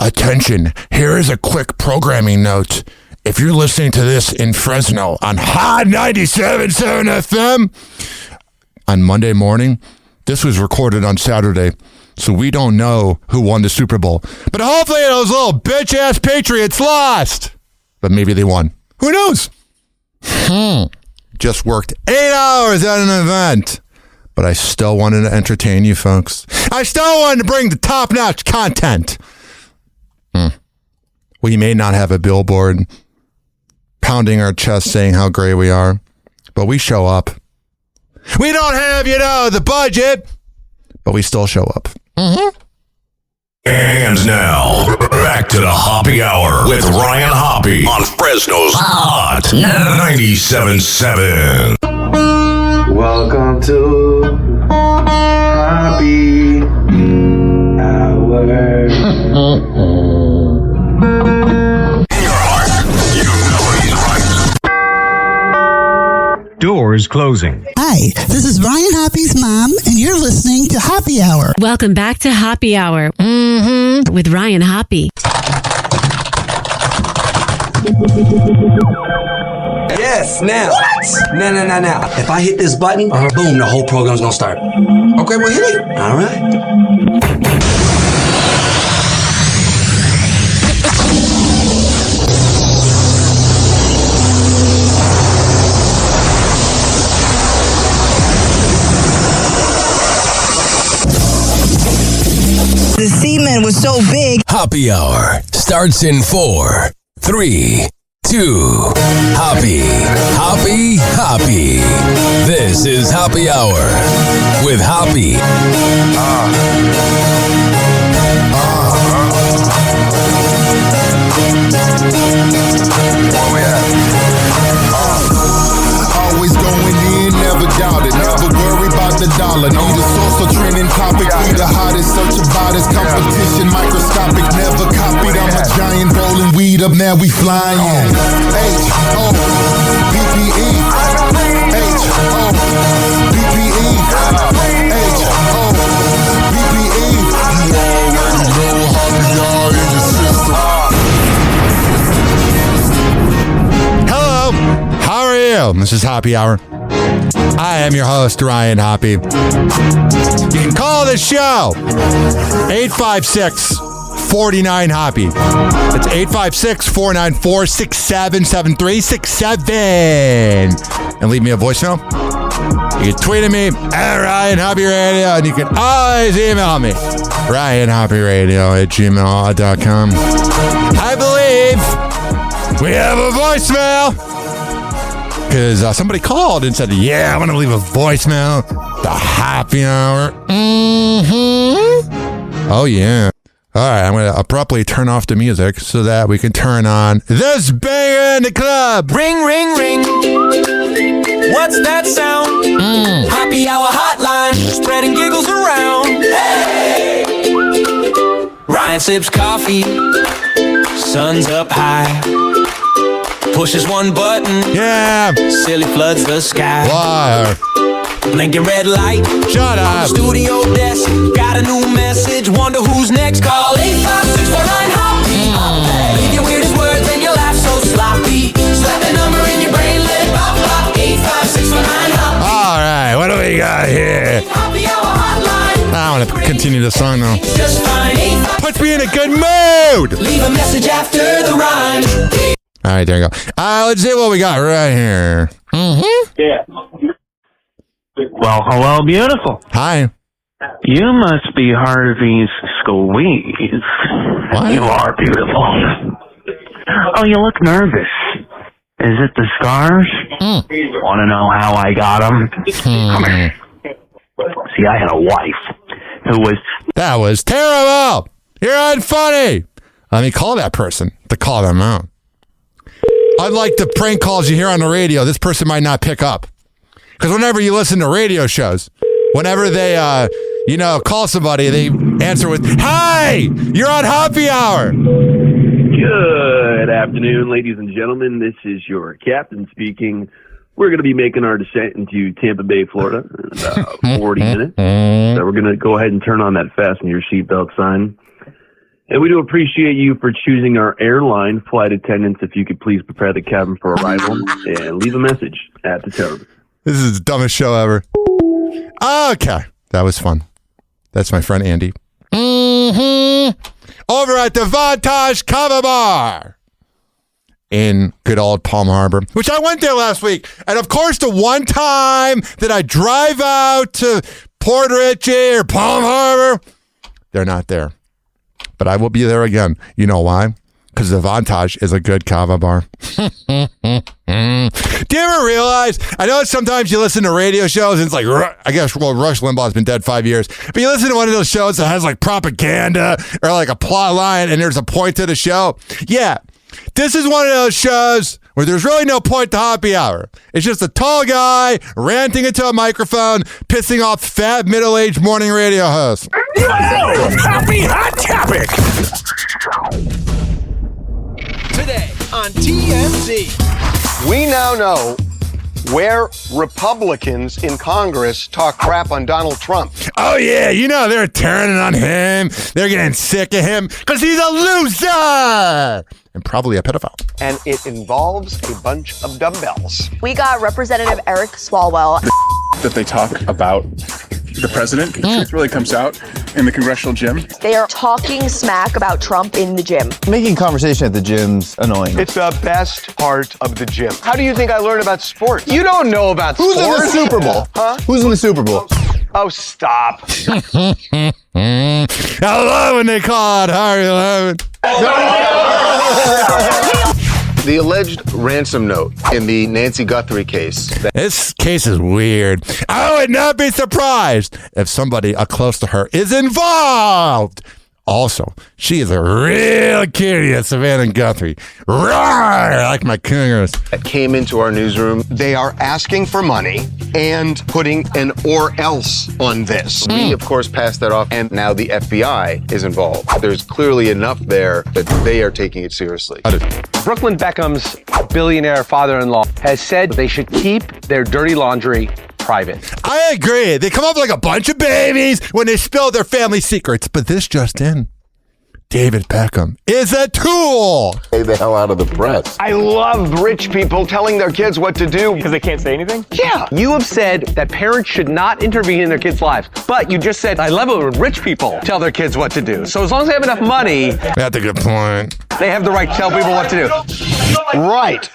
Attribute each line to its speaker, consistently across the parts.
Speaker 1: Attention, here is a quick programming note. If you're listening to this in Fresno on Hot 97.7 FM on Monday morning, this was recorded on Saturday, so we don't know who won the Super Bowl. But hopefully those little bitch-ass Patriots lost. But maybe they won. Who knows? Just worked 8 hours at an event. But I still wanted to entertain you folks. I still wanted to bring the top-notch content. We may not have a billboard pounding our chest saying how great we are, but we show up. We don't have, the budget, but we still show up.
Speaker 2: And now, back to the Hoppe Hour with Ryan Hoppe on Fresno's Hot 97.7.
Speaker 3: Welcome to Hoppe Hour.
Speaker 2: In your heart, you know he's right.
Speaker 4: Doors closing.
Speaker 5: Hi, this is Ryan Hoppe's mom, and you're listening to Hoppe Hour.
Speaker 6: Welcome back to Hoppe Hour with Ryan Hoppe.
Speaker 7: Yes, now. What? Now. If I hit this button, boom, the whole program's gonna start. Okay, well, hit it. All right.
Speaker 5: The semen was so big.
Speaker 2: Hoppe Hour starts in 4, 3, 2. Hoppe. This is Hoppe Hour with Hoppe.
Speaker 8: Always going in, never doubted. Never worry about the dollar. Need a source of trending topic. We the hottest, search about us. Competition microscopic, never copied. I'm a giant rolling weed up, now we flying. H-O-P-P-E. H-O-P-P-E. H-O-P-P-E. You already know how we are in your system.
Speaker 1: Hello, how are you? This is Hoppe Hour. I am your host, Ryan Hoppe. You can call the show 856-49-HOPPE. It's 856-494-6773-67. And leave me a voicemail. You can tweet at me at Ryan Hoppe Radio, and you can always email me, RyanHoppeRadio@gmail.com. I believe we have a voicemail. Because somebody called and said, yeah, I want to leave a voicemail. The Hoppe Hour. Oh, yeah. All right, I'm going to abruptly turn off the music so that we can turn on this banger in the club.
Speaker 9: Ring, ring, ring. What's that sound? Hoppe Hour hotline, spreading giggles around. Hey! Ryan sips coffee, sun's up high. Pushes one button,
Speaker 1: Yeah.
Speaker 9: silly floods the sky.
Speaker 1: Liar.
Speaker 9: Blinking red light,
Speaker 1: Shut up.
Speaker 9: studio desk, got a new message, wonder who's next. Call 856-49-HOPPE. Leave your weirdest words and your laugh so sloppy. Slap the number in your brain, let it pop, pop. 856-49-HOPPE.
Speaker 1: All right, what do we got here?
Speaker 9: Hoppe Hour hotline.
Speaker 1: I want to continue the song now.
Speaker 9: Just fine. 856.
Speaker 1: Puts me in a good mood.
Speaker 9: Leave a message after the rhyme.
Speaker 1: All right, there you go. Let's see what we got right here.
Speaker 10: Yeah. Well, hello, beautiful.
Speaker 1: Hi.
Speaker 10: You must be Harvey's squeeze.
Speaker 1: What?
Speaker 10: You are beautiful. Oh, you look nervous. Is it the scars? Want to know how I got them? Come here. See, I had a wife who was...
Speaker 1: That was terrible. You're unfunny. Let me call that person to call them out. Unlike the prank calls you hear on the radio, this person might not pick up. Because whenever you listen to radio shows, whenever they, call somebody, they answer with, "Hi, you're on Hoppe Hour."
Speaker 11: Good afternoon, ladies and gentlemen. This is your captain speaking. We're going to be making our descent into Tampa Bay, Florida in about 40 minutes. So we're going to go ahead and turn on that fasten your seatbelt sign. And we do appreciate you for choosing our airline. Flight attendants, if you could please prepare the cabin for arrival and leave a message at the tone.
Speaker 1: This is the dumbest show ever. Okay. That was fun. That's my friend Andy. Over at the Vantage Cover Bar in good old Palm Harbor, which I went there last week. And of course, the one time that I drive out to Port Richey or Palm Harbor, they're not there. But I will be there again. You know why? Because the Vantage is a good kava bar. Do you ever realize, I know sometimes you listen to radio shows and it's like, I guess, well, Rush Limbaugh's been dead 5 years, but you listen to one of those shows that has like propaganda or like a plot line and there's a point to the show. Yeah, this is one of those shows where there's really no point to happy hour. It's just a tall guy ranting into a microphone, pissing off fat middle-aged morning radio hosts.
Speaker 2: Happy Hot Topic!
Speaker 4: Today on TMZ.
Speaker 12: We now know where Republicans in Congress talk crap on Donald Trump.
Speaker 1: Oh, yeah. You know, they're turning on him. They're getting sick of him because he's a loser and probably a pedophile.
Speaker 12: And it involves a bunch of dumbbells.
Speaker 13: We got Representative Eric Swalwell.
Speaker 14: That they talk about the president. The truth really comes out in the congressional gym.
Speaker 13: They are talking smack about Trump in the gym.
Speaker 15: Making conversation at the gym's annoying.
Speaker 12: It's the best part of the gym. How do you think I learned about sports? You don't know about sports.
Speaker 15: Who's in the Super Bowl?
Speaker 12: Huh?
Speaker 15: Who's in the Super Bowl?
Speaker 12: Oh, stop.
Speaker 1: I love when they call it Harvey Levin.
Speaker 12: The alleged ransom note in the Nancy Guthrie case.
Speaker 1: This case is weird. I would not be surprised if somebody close to her is involved. Also, she is a real cutie at Savannah Guthrie. Roar, like my cougars.
Speaker 12: That came into our newsroom. They are asking for money and putting an or else on this. We, of course, passed that off, and now the FBI is involved. There's clearly enough there that they are taking it seriously.
Speaker 16: Brooklyn Beckham's billionaire father-in-law has said they should keep their dirty laundry private.
Speaker 1: I agree. They come up like a bunch of babies when they spill their family secrets. But this just in. David Beckham is a tool.
Speaker 12: Stay the hell out of the press. I love rich people telling their kids what to do.
Speaker 16: Because they can't say anything?
Speaker 12: Yeah.
Speaker 16: You have said that parents should not intervene in their kids' lives. But you just said, I love it when rich people tell their kids what to do. So as long as they have enough money,
Speaker 1: that's a good point.
Speaker 16: They have the right to tell people what to do.
Speaker 12: Right.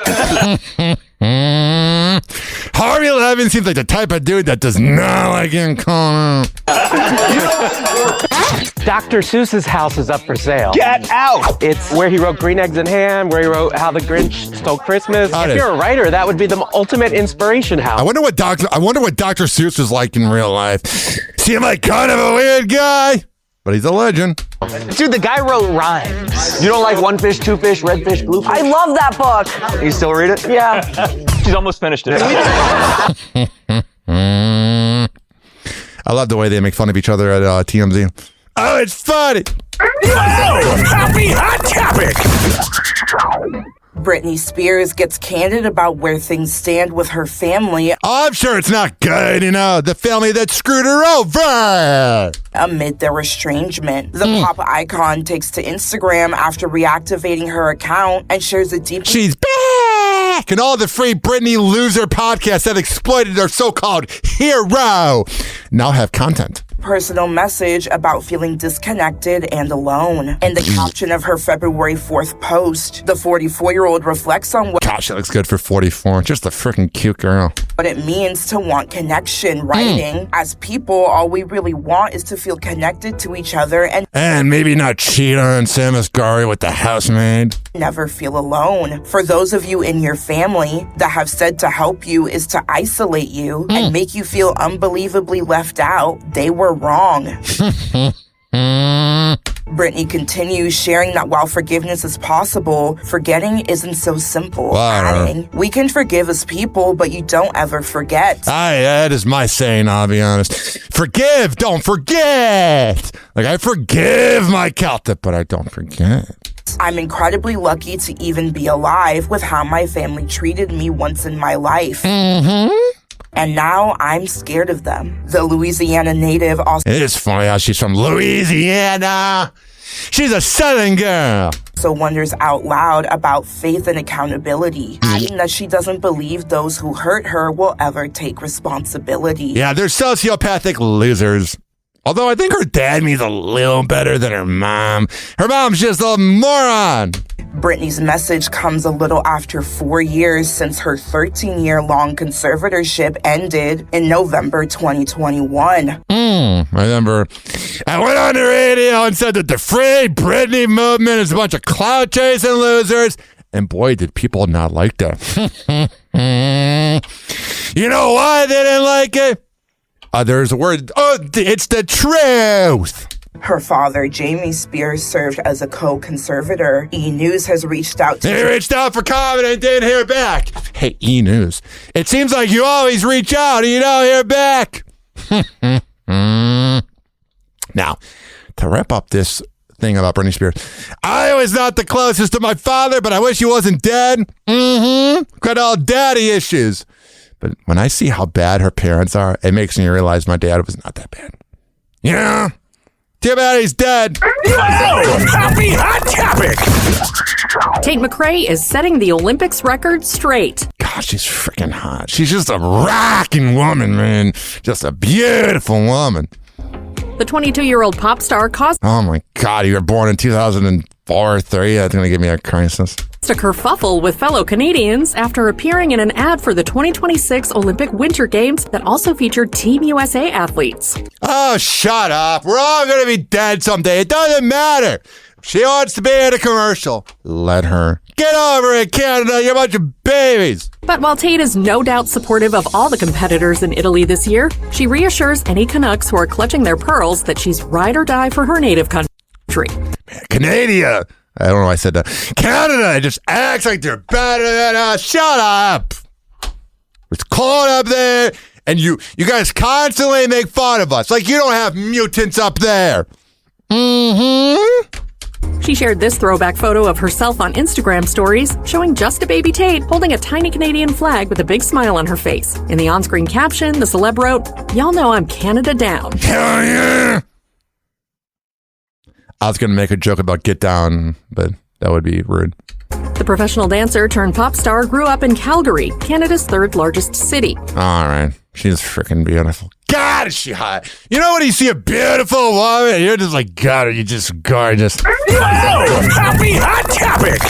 Speaker 1: Harvey Levin seems like the type of dude that does not like getting called out.
Speaker 16: Dr. Seuss's house is up for sale.
Speaker 12: Get out!
Speaker 16: It's where he wrote Green Eggs and Ham, where he wrote How the Grinch Stole Christmas. If you're a writer, that would be the ultimate inspiration house.
Speaker 1: I wonder what Dr. Seuss was like in real life. Seemed like kind of a weird guy, but he's a legend.
Speaker 16: Dude, the guy wrote rhymes. You don't like One Fish, Two Fish, Red Fish, Blue Fish?
Speaker 13: I love that book.
Speaker 16: You still read it?
Speaker 13: Yeah.
Speaker 16: She's almost finished it.
Speaker 1: I love the way they make fun of each other at TMZ. Oh, it's funny.
Speaker 2: Happy Hot Topic.
Speaker 17: Britney Spears gets candid about where things stand with her family.
Speaker 1: Oh, I'm sure it's not good, the family that screwed her over.
Speaker 17: Amid their estrangement, the pop icon takes to Instagram after reactivating her account and shares a deep...
Speaker 1: She's back! And all the free Britney loser podcasts that exploited her so-called hero now have content.
Speaker 17: Personal message about feeling disconnected and alone. In the caption of her February 4th post, the 44-year-old reflects on what...
Speaker 1: Gosh, she looks good for 44. Just a freaking cute girl.
Speaker 17: What it means to want connection, writing. As people, all we really want is to feel connected to each other
Speaker 1: and maybe not cheat on Sam Asghari with the housemaid.
Speaker 17: Never feel alone. For those of you in your family that have said to help you is to isolate you and make you feel unbelievably left out, they were wrong. Britney continues sharing that while forgiveness is possible, forgetting isn't so simple. Adding, we can forgive as people, but you don't ever forget.
Speaker 1: That is my saying, I'll be honest. Forgive, don't forget. Like, I forgive my Celtic, but I don't forget.
Speaker 17: I'm incredibly lucky to even be alive with how my family treated me once in my life. And now I'm scared of them. The Louisiana native also...
Speaker 1: It is funny how she's from Louisiana. She's a Southern girl.
Speaker 17: So wonders out loud about faith and accountability, adding that she doesn't believe those who hurt her will ever take responsibility.
Speaker 1: Yeah, they're sociopathic losers. Although I think her dad means a little better than her mom. Her mom's just a moron.
Speaker 17: Britney's message comes a little after 4 years since her 13-year-long conservatorship ended in November 2021.
Speaker 1: I remember I went on the radio and said that the Free Britney movement is a bunch of clout-chasing losers. And boy, did people not like that. You know why they didn't like it? There's a word. Oh, it's the truth.
Speaker 17: Her father, Jamie Spears, served as a co-conservator. E! News has reached out to...
Speaker 1: He reached out for comment and didn't hear back. Hey, E! News, it seems like you always reach out and you don't hear back. Now, to wrap up this thing about Britney Spears, I was not the closest to my father, but I wish he wasn't dead. Got all daddy issues. But when I see how bad her parents are, it makes me realize my dad was not that bad. Yeah. Too bad he's dead.
Speaker 2: Happy Hot Topic.
Speaker 18: Tate McRae is setting the Olympics record straight.
Speaker 1: God, she's freaking hot. She's just a rocking woman, man. Just a beautiful woman.
Speaker 18: The 22-year-old pop star caused
Speaker 1: Oh my God, you were born in 2004 or 3. That's going to give me a crisis.
Speaker 18: a kerfuffle with fellow Canadians after appearing in an ad for the 2026 Olympic Winter Games that also featured Team USA athletes.
Speaker 1: Oh, shut up. We're all going to be dead someday. It doesn't matter. If she wants to be in a commercial, let her. Get over it, Canada. You're a bunch of babies.
Speaker 18: But while Tate is no doubt supportive of all the competitors in Italy this year, she reassures any Canucks who are clutching their pearls that she's ride or die for her native country.
Speaker 1: Canada. I don't know why I said that. Canada just acts like they're better than us. Shut up. It's cold up there, and you guys constantly make fun of us. Like you don't have mutants up there.
Speaker 18: She shared this throwback photo of herself on Instagram stories, showing just a baby Tate holding a tiny Canadian flag with a big smile on her face. In the on-screen caption, the celeb wrote, "Y'all know I'm Canada down."
Speaker 1: Hell yeah! I was going to make a joke about get down, but that would be rude.
Speaker 18: The professional dancer turned pop star grew up in Calgary, Canada's third largest city.
Speaker 1: All right. She's freaking beautiful. God, is she hot. You know when you see a beautiful woman, you're just like, God, are you just gorgeous.
Speaker 2: Happy Hot Topic!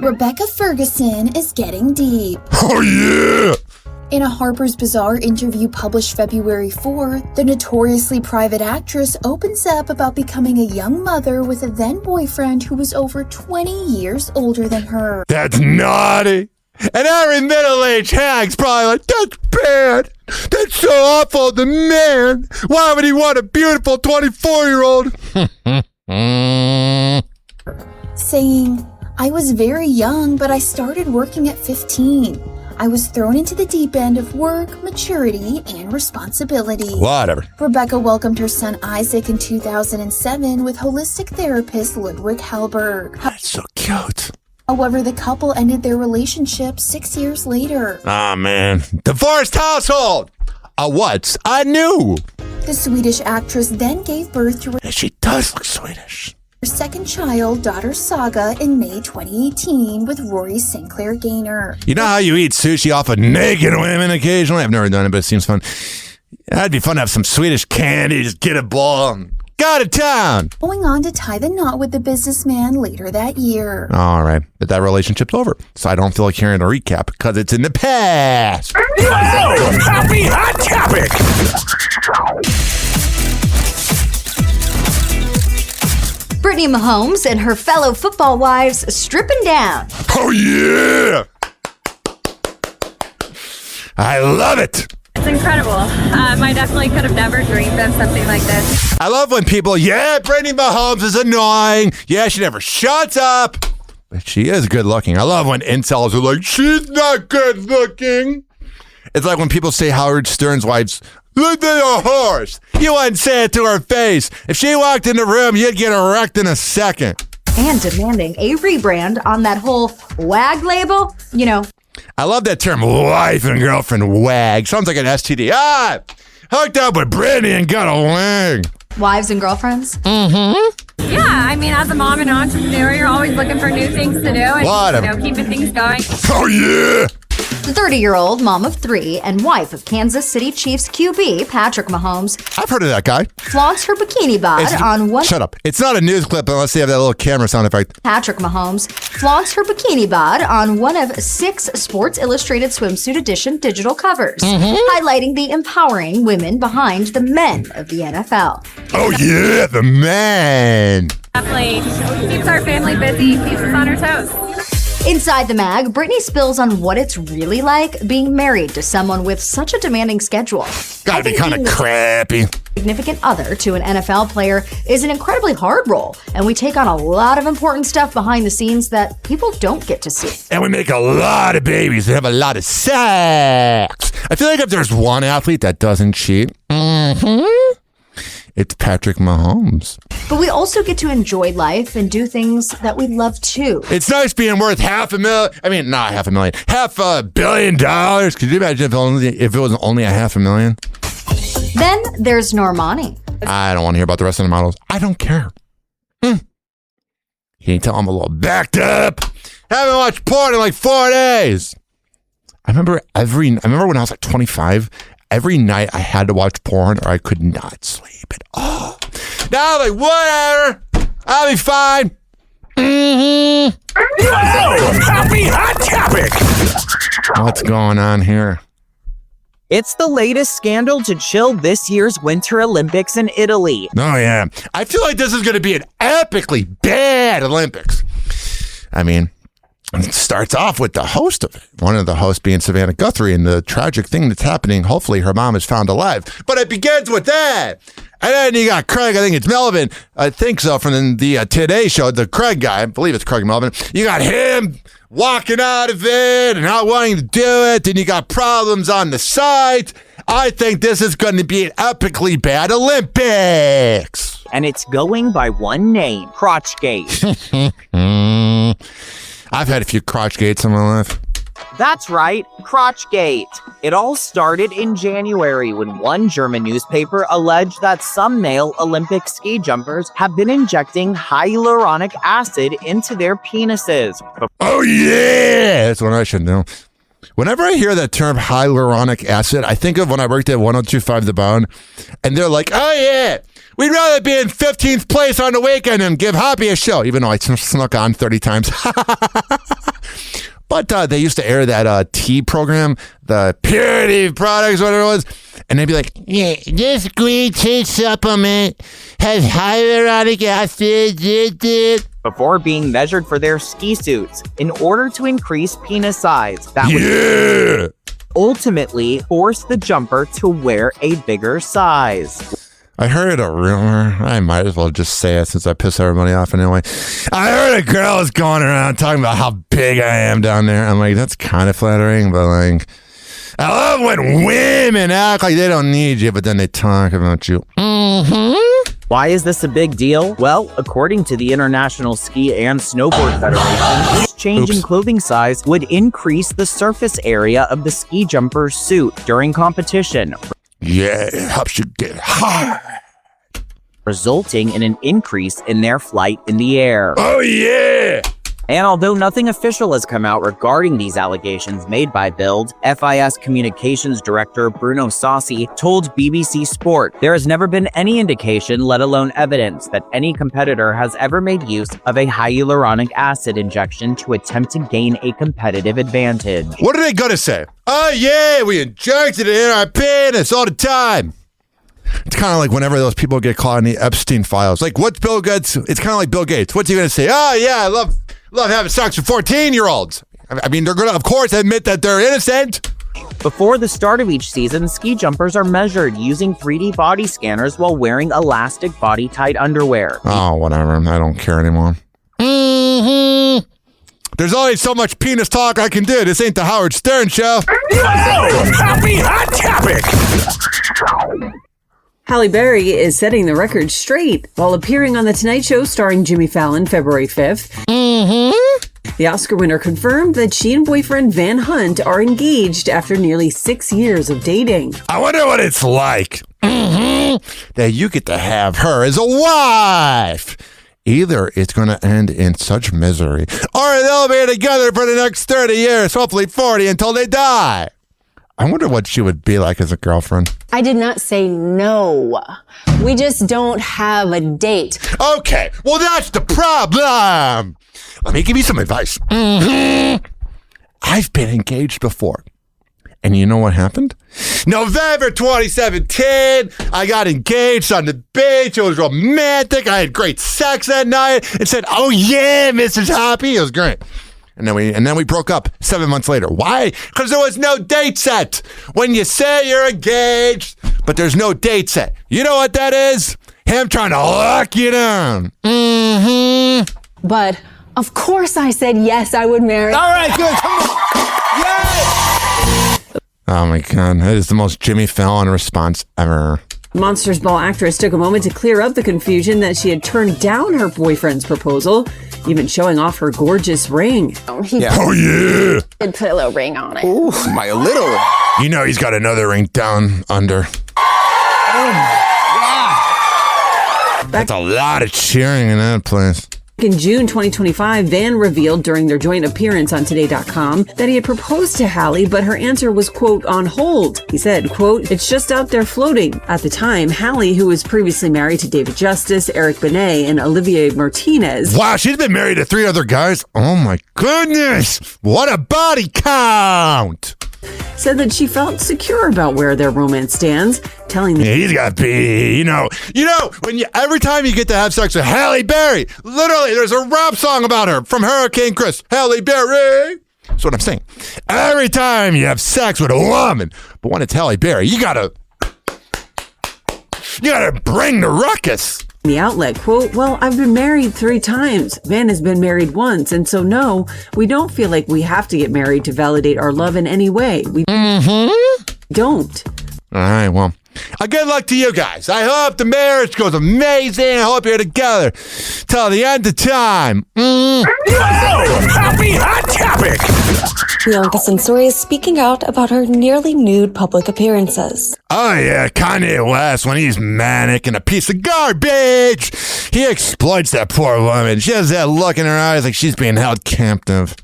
Speaker 19: Rebecca Ferguson is getting deep.
Speaker 1: Oh, yeah!
Speaker 19: In a Harper's Bazaar interview published February 4th, the notoriously private actress opens up about becoming a young mother with a then-boyfriend who was over 20 years older than her.
Speaker 1: That's naughty. And every middle-aged hag's probably like, that's bad. That's so awful. The man. Why would he want a beautiful 24-year-old?
Speaker 19: Saying, "I was very young, but I started working at 15. I was thrown into the deep end of work, maturity, and responsibility."
Speaker 1: Whatever.
Speaker 19: Rebecca welcomed her son Isaac in 2007 with holistic therapist Ludwig Hellberg.
Speaker 1: That's so cute.
Speaker 19: However, the couple ended their relationship 6 years later.
Speaker 1: Ah, man. Divorced household. What? I knew.
Speaker 19: The Swedish actress then gave birth to her
Speaker 1: She does look Swedish.
Speaker 19: second child, daughter Saga, in May 2018 with Rory St. Clair Gaynor.
Speaker 1: You know how you eat sushi off of naked women occasionally? I've never done it, but it seems fun. That'd be fun to have some Swedish candy, just get a ball and go to town.
Speaker 19: Going on to tie the knot with the businessman later that year.
Speaker 1: All right, but that relationship's over, so I don't feel like hearing a recap because it's in the past.
Speaker 2: Happy Hot Topic!
Speaker 20: Brittany Mahomes and her fellow football wives stripping down.
Speaker 1: Oh, yeah! I love it!
Speaker 21: It's incredible. I definitely could have never dreamed of something like this.
Speaker 1: I love when people, yeah, Brittany Mahomes is annoying. Yeah, she never shuts up. But she is good looking. I love when incels are like, she's not good looking. It's like when people say Howard Stern's wife's, look at a horse. You wouldn't say it to her face. If she walked in the room, you'd get wrecked in a second.
Speaker 20: And demanding a rebrand on that whole WAG label, you know.
Speaker 1: I love that term, wife and girlfriend wag. Sounds like an STD. Hooked up with Brittany and got a wang.
Speaker 20: Wives and girlfriends?
Speaker 1: Mm-hmm.
Speaker 21: Yeah, I mean, as a mom and entrepreneur, you're always looking for new things to do and keeping things going.
Speaker 1: Oh, yeah.
Speaker 20: The 30-year-old mom of 3 and wife of Kansas City Chiefs QB Patrick Mahomes
Speaker 1: I've heard of that guy.
Speaker 20: flaunts her bikini bod on one.
Speaker 1: Shut up. It's not a news clip unless they have that little camera sound effect.
Speaker 20: Patrick Mahomes flaunts her bikini bod on one of 6 Sports Illustrated Swimsuit Edition digital covers, highlighting the empowering women behind the men of the NFL.
Speaker 1: Oh, yeah, the man.
Speaker 21: Definitely keeps our family busy, keeps us on our toes.
Speaker 20: Inside the mag, Britney spills on what it's really like being married to someone with such a demanding schedule.
Speaker 1: Gotta be kind of crappy.
Speaker 20: Significant other to an NFL player is an incredibly hard role, and we take on a lot of important stuff behind the scenes that people don't get to see.
Speaker 1: And we make a lot of babies and have a lot of sex. I feel like if there's one athlete that doesn't cheat, it's Patrick Mahomes.
Speaker 20: But we also get to enjoy life and do things that we love too.
Speaker 1: It's nice being worth $500,000. $500 million. Could you imagine if it was only $500,000?
Speaker 20: Then there's Normani.
Speaker 1: I don't want to hear about the rest of the models. I don't care. You can tell I'm a little backed up. Haven't watched porn in like 4 days. I remember when I was like 25, every night I had to watch porn or I could not sleep at all. Now I'm like, whatever. I'll be fine.
Speaker 2: Happy Hot Topic.
Speaker 1: What's going on here?
Speaker 3: It's the latest scandal to chill this year's Winter Olympics in Italy.
Speaker 1: Oh, yeah. I feel like this is going to be an epically bad Olympics. I mean, it starts off with the host of it. One of the hosts being Savannah Guthrie, and the tragic thing that's happening, hopefully her mom is found alive. But it begins with that. And then you got Craig, I think it's Melvin, I think so, from the Today Show, the Craig guy, I believe it's Craig Melvin. You got him walking out of it and not wanting to do it. Then you got problems on the side. I think this is going to be an epically bad Olympics.
Speaker 3: And it's going by one name, Crotchgate.
Speaker 1: I've had a few crotch gates in my life.
Speaker 3: That's right, Crotchgate. It all started in January when one German newspaper alleged that some male Olympic ski jumpers have been injecting hyaluronic acid into their penises.
Speaker 1: Oh, yeah! That's what I should know. Whenever I hear that term hyaluronic acid, I think of when I worked at 102.5 The Bone, and they're like, oh, yeah, we'd rather be in 15th place on the weekend and give Hoppe a show, even though I snuck on 30 times. But they used to air that tea program, the Purity Products, whatever it was, and they'd be like, yeah, this green tea supplement has hyaluronic acid.
Speaker 3: Before being measured for their ski suits in order to increase penis size. That
Speaker 1: would
Speaker 3: ultimately force the jumper to wear a bigger size.
Speaker 1: I heard a rumor. I might as well just say it since I piss everybody off anyway. I heard a girl was going around talking about how big I am down there. I'm like, that's kind of flattering, but like, I love when women act like they don't need you, but then they talk about you.
Speaker 3: Why is this a big deal? Well, according to the International Ski and Snowboard Federation, this change in clothing size would increase the surface area of the ski jumper's suit during competition.
Speaker 1: Yeah, it helps you get hard.
Speaker 3: Resulting in an increase in their flight in the air.
Speaker 1: Oh, yeah!
Speaker 3: And although nothing official has come out regarding these allegations made by Build, FIS Communications Director Bruno Sassi told BBC Sport there has never been any indication, let alone evidence, that any competitor has ever made use of a hyaluronic acid injection to attempt to gain a competitive advantage.
Speaker 1: What are they going to say? Oh, yeah, we injected it in our penis all the time. It's kind of like whenever those people get caught in the Epstein files. Like, what's Bill Gates? It's kind of like Bill Gates. What's he going to say? Oh, yeah, I love having sex with 14-year-olds. I mean, they're going to, of course, admit that they're innocent.
Speaker 3: Before the start of each season, ski jumpers are measured using 3D body scanners while wearing elastic body-tight underwear.
Speaker 1: Oh, whatever. I don't care anymore. There's only so much penis talk I can do. This ain't the Howard Stern show.
Speaker 2: Happy Hot Topic.
Speaker 22: Halle Berry is setting the record straight while appearing on The Tonight Show starring Jimmy Fallon February 5th. The Oscar winner confirmed that she and boyfriend Van Hunt are engaged after nearly 6 years of dating.
Speaker 1: I wonder what it's like that you get to have her as a wife. Either it's going to end in such misery, or they'll be together for the next 30 years, hopefully 40, until they die. I wonder what she would be like as a girlfriend.
Speaker 6: I did not say no. We just don't have a date.
Speaker 1: Okay, well, that's the problem. Let me give you some advice. I've been engaged before. And you know what happened? November 2017, I got engaged on the beach. It was romantic. I had great sex that night. It said, "Oh yeah, Mrs. Hoppe." It was great. And then we broke up 7 months later. Why? Because there was no date set. When you say you're engaged, but there's no date set. You know what that is? Him trying to lock you down.
Speaker 6: But of course I said yes, I would marry.
Speaker 1: All right, good. Come on. Yay! Oh my God, that is the most Jimmy Fallon response ever.
Speaker 22: Monsters Ball actress took a moment to clear up the confusion that she had turned down her boyfriend's proposal, even showing off her gorgeous ring.
Speaker 1: Oh yeah!
Speaker 6: Did put a little ring on it.
Speaker 1: Ooh, my little. You know he's got another ring down under. That's a lot of cheering in that place.
Speaker 22: In June 2025, Van revealed during their joint appearance on Today.com that he had proposed to Hallie, but her answer was, quote, on hold. He said, quote, "It's just out there floating." At the time, Hallie, who was previously married to David Justice, Eric Benet, and Olivier Martinez.
Speaker 1: Wow, she's been married to 3 other guys? Oh my goodness! What a body count!
Speaker 22: Said that she felt secure about where their romance stands, telling them
Speaker 1: he's got to be, you know, when every time you get to have sex with Halle Berry, literally there's a rap song about her from Hurricane Chris. Halle Berry. That's what I'm saying. Every time you have sex with a woman, but when it's Halle Berry, you gotta bring the ruckus.
Speaker 22: The outlet, quote, "Well, I've been married 3 times. Van has been married once. And so, no, we don't feel like we have to get married to validate our love in any way. We don't."
Speaker 1: All right, well, good luck to you guys. I hope the marriage goes amazing. I hope you're together till the end of time.
Speaker 2: Happy Hot Topic!
Speaker 7: Bianca Censori is speaking out about her nearly nude public appearances.
Speaker 1: Oh yeah, Kanye West, when he's manic and a piece of garbage, he exploits that poor woman. She has that look in her eyes like she's being held captive.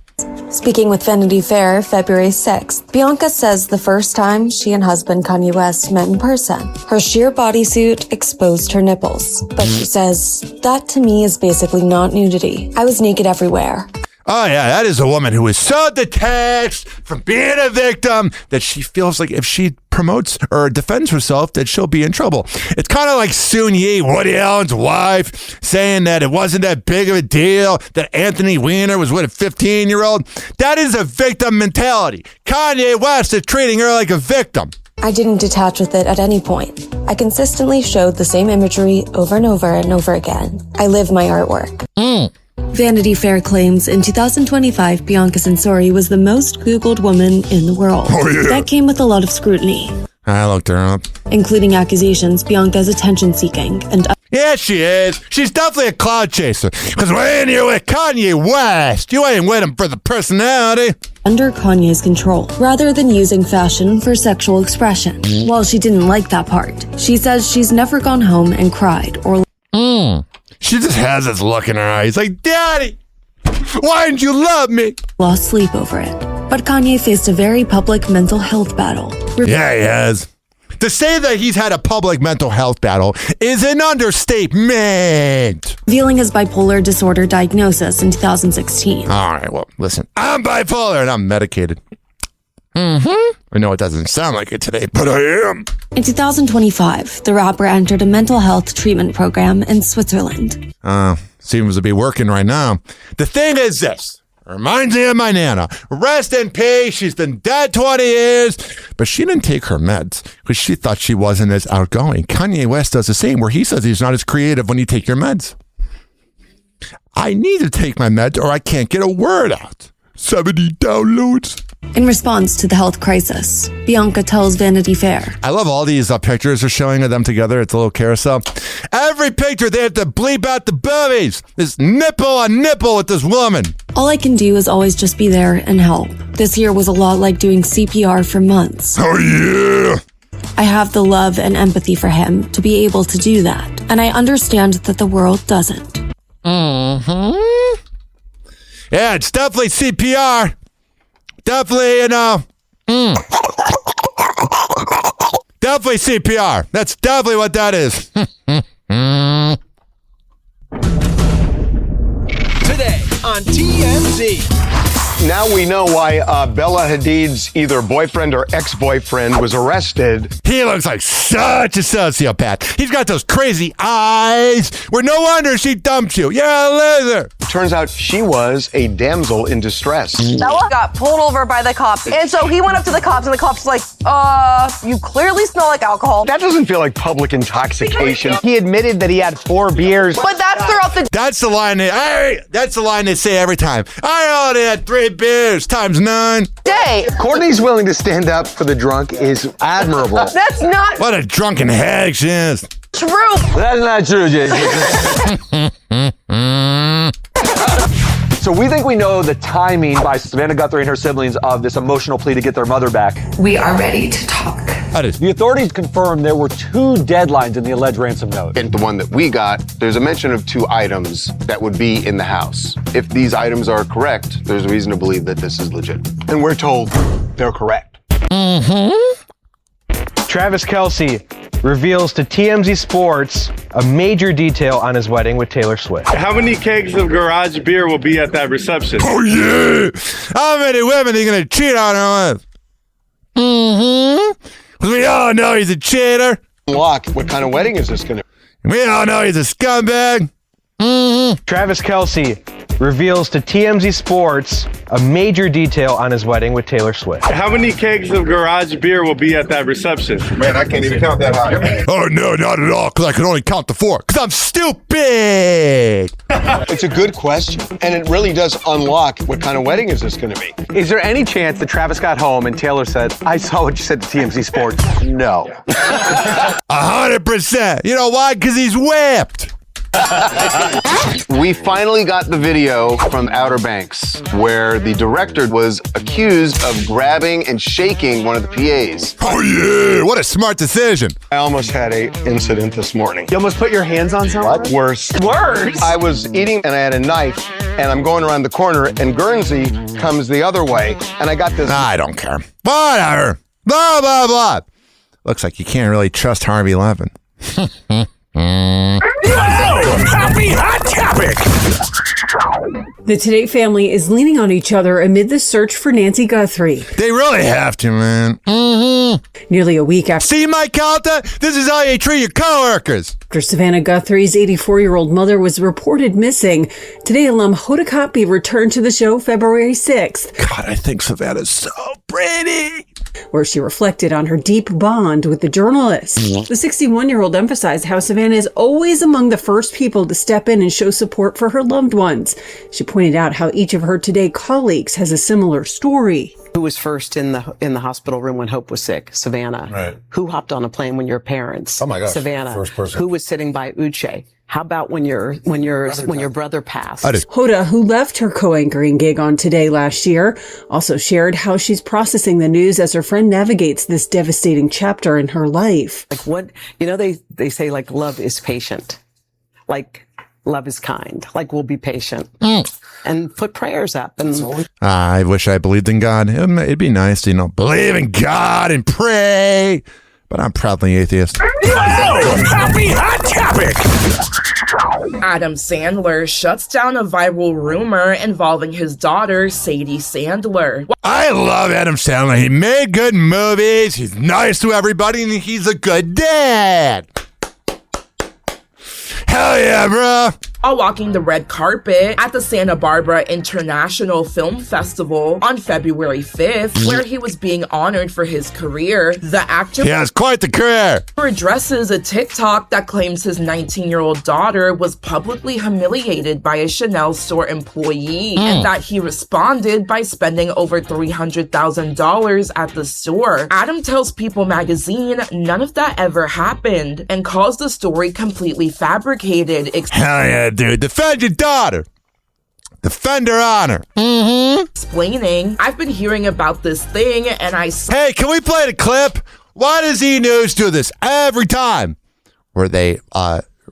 Speaker 7: Speaking with Vanity Fair February 6th, Bianca says the first time she and husband Kanye West met in person, her sheer bodysuit exposed her nipples. But she says, "That to me is basically not nudity. I was naked everywhere."
Speaker 1: Oh yeah, that is a woman who is so detached from being a victim that she feels like if she promotes or defends herself that she'll be in trouble. It's kind of like Soon Yi, Woody Allen's wife, saying that it wasn't that big of a deal that Anthony Weiner was with a 15-year-old. That is a victim mentality. Kanye West is treating her like a victim.
Speaker 7: "I didn't detach with it at any point. I consistently showed the same imagery over and over and over again. I live my artwork." Vanity Fair claims in 2025, Bianca Censori was the most Googled woman in the world.
Speaker 1: Oh, yeah.
Speaker 7: That came with a lot of scrutiny,
Speaker 1: I looked her up.
Speaker 7: including accusations Bianca is attention-seeking and
Speaker 1: Yeah, she is. She's definitely a cloud chaser. Because when you're with Kanye West, you ain't with him for the personality.
Speaker 7: under Kanye's control, rather than using fashion for sexual expression. While she didn't like that part, she says she's never gone home and cried or
Speaker 1: She just has this look in her eyes like, "Daddy, why didn't you love me?"
Speaker 7: lost sleep over it. But Kanye faced a very public mental health battle.
Speaker 1: Yeah, he has. To say that he's had a public mental health battle is an understatement.
Speaker 7: Revealing his bipolar disorder diagnosis in 2016.
Speaker 1: All right, well, listen. I'm bipolar and I'm medicated. I know it doesn't sound like it today, but I am.
Speaker 7: In 2025, the rapper entered a mental health treatment program in Switzerland.
Speaker 1: Seems to be working right now. The thing is this. Reminds me of my Nana. Rest in peace. She's been dead 20 years. But she didn't take her meds because she thought she wasn't as outgoing. Kanye West does the same, where he says he's not as creative when you take your meds. I need to take my meds or I can't get a word out. 70 downloads.
Speaker 7: In response to the health crisis, Bianca tells Vanity Fair,
Speaker 1: I love all these pictures they're showing of them together. It's a little carousel. Every picture, they have to bleep out the boobies. This nipple on nipple with this woman.
Speaker 7: "All I can do is always just be there and help. This year was a lot like doing CPR for months.
Speaker 1: Oh, yeah.
Speaker 7: I have the love and empathy for him to be able to do that. And I understand that the world doesn't."
Speaker 1: Mm-hmm. Yeah, it's definitely CPR. Definitely, definitely CPR. That's definitely what that is.
Speaker 4: Today on TMZ.
Speaker 12: Now we know why Bella Hadid's either boyfriend or ex-boyfriend was arrested.
Speaker 1: He looks like such a sociopath. He's got those crazy eyes. Well, no wonder she dumped you. You're a loser.
Speaker 12: Turns out she was a damsel in distress.
Speaker 13: Bella got pulled over by the cops. And so he went up to the cops and the cops was like, you clearly smell like alcohol.
Speaker 12: That doesn't feel like public intoxication. He admitted that he had 4 beers.
Speaker 13: But that's throughout the...
Speaker 1: That's the line that's the line they say every time. I only had 3 beers times 9.
Speaker 13: day.
Speaker 16: Courtney's willing to stand up for the drunk is admirable.
Speaker 13: That's not
Speaker 1: What a drunken hag she is.
Speaker 13: true.
Speaker 16: That's not true, Jason. So we think we know the timing by Savannah Guthrie and her siblings of this emotional plea to get their mother back.
Speaker 5: We are ready to talk.
Speaker 16: The authorities confirmed there were 2 deadlines in the alleged ransom note.
Speaker 12: And the one that we got, there's a mention of 2 items that would be in the house. If these items are correct, there's reason to believe that this is legit. And we're told they're correct.
Speaker 8: Travis Kelce reveals to TMZ Sports a major detail on his wedding with Taylor Swift.
Speaker 23: How many kegs of garage beer will be at that reception?
Speaker 1: Oh, yeah. How many women are you going to cheat on her with? Because we all know he's a cheater.
Speaker 12: Lock, what kind of wedding is this going to be?
Speaker 1: We all know he's a scumbag.
Speaker 8: Travis Kelce reveals to TMZ Sports a major detail on his wedding with Taylor Swift.
Speaker 23: How many kegs of garage beer will be at that reception?
Speaker 12: Man, I can't even count that high.
Speaker 1: Oh, no, not at all, because I can only count to 4, because I'm stupid.
Speaker 12: It's a good question, and it really does unlock what kind of wedding is this going to be.
Speaker 16: Is there any chance that Travis got home and Taylor said, I saw what you said to TMZ Sports? No.
Speaker 1: 100%. You know why? Because he's whipped.
Speaker 12: We finally got the video from Outer Banks where the director was accused of grabbing and shaking one of the PAs.
Speaker 1: Oh, yeah. What a smart decision.
Speaker 12: I almost had an incident this morning.
Speaker 8: You almost put your hands on someone?
Speaker 12: What? Worse.
Speaker 8: Worse?
Speaker 12: I was eating and I had a knife and I'm going around the corner and Guernsey comes the other way and I got this.
Speaker 1: I don't care. Whatever. Blah, blah, blah. Looks like you can't really trust Harvey Levin.
Speaker 2: Happy Hot Topic!
Speaker 22: The Today family is leaning on each other amid the search for Nancy Guthrie.
Speaker 1: They really have to, man.
Speaker 22: Nearly a week after.
Speaker 1: See, Mike Calta? This is how you treat your coworkers.
Speaker 22: After Savannah Guthrie's 84-year-old mother was reported missing, Today alum Hoppe Hoppe returned to the show February 6th.
Speaker 1: God, I think Savannah's so pretty.
Speaker 22: Where she reflected on her deep bond with the journalist. The 61-year-old emphasized how Savannah is always among the first people to step in and show support for her loved ones. She pointed out how each of her Today colleagues has a similar story.
Speaker 24: Who was first in the hospital room when Hope was sick? Savannah.
Speaker 25: Right.
Speaker 24: Who hopped on a plane when your parents?
Speaker 25: Oh my gosh.
Speaker 24: Savannah.
Speaker 25: First person.
Speaker 24: Who was sitting by Uche? How about when your brother passed?
Speaker 22: Hoda, who left her co-anchoring gig on Today last year, also shared how she's processing the news as her friend navigates this devastating chapter in her life.
Speaker 24: Like what, they say like love is patient. Like love is kind. Like we'll be patient. And put prayers up. And
Speaker 1: I wish I believed in God. It'd be nice to, believe in God and pray. But I'm proudly atheist.
Speaker 2: Happy Hot Topic!
Speaker 17: Adam Sandler shuts down a viral rumor involving his daughter, Sadie Sandler.
Speaker 1: I love Adam Sandler. He made good movies. He's nice to everybody, and he's a good dad. Hell yeah, bro.
Speaker 17: While walking the red carpet at the Santa Barbara International Film Festival on February 5th, where he was being honored for his career, the actor
Speaker 1: has quite the career.
Speaker 17: Addresses a TikTok that claims his 19-year-old daughter was publicly humiliated by a Chanel store employee, and that he responded by spending over $300,000 at the store. Adam tells People magazine none of that ever happened and calls the story completely fabricated.
Speaker 1: Hell yeah, dude. Defend your daughter. Defend her honor.
Speaker 17: Explaining, I've been hearing about this thing and
Speaker 1: Hey, can we play the clip? Why does E! News do this every time? Where they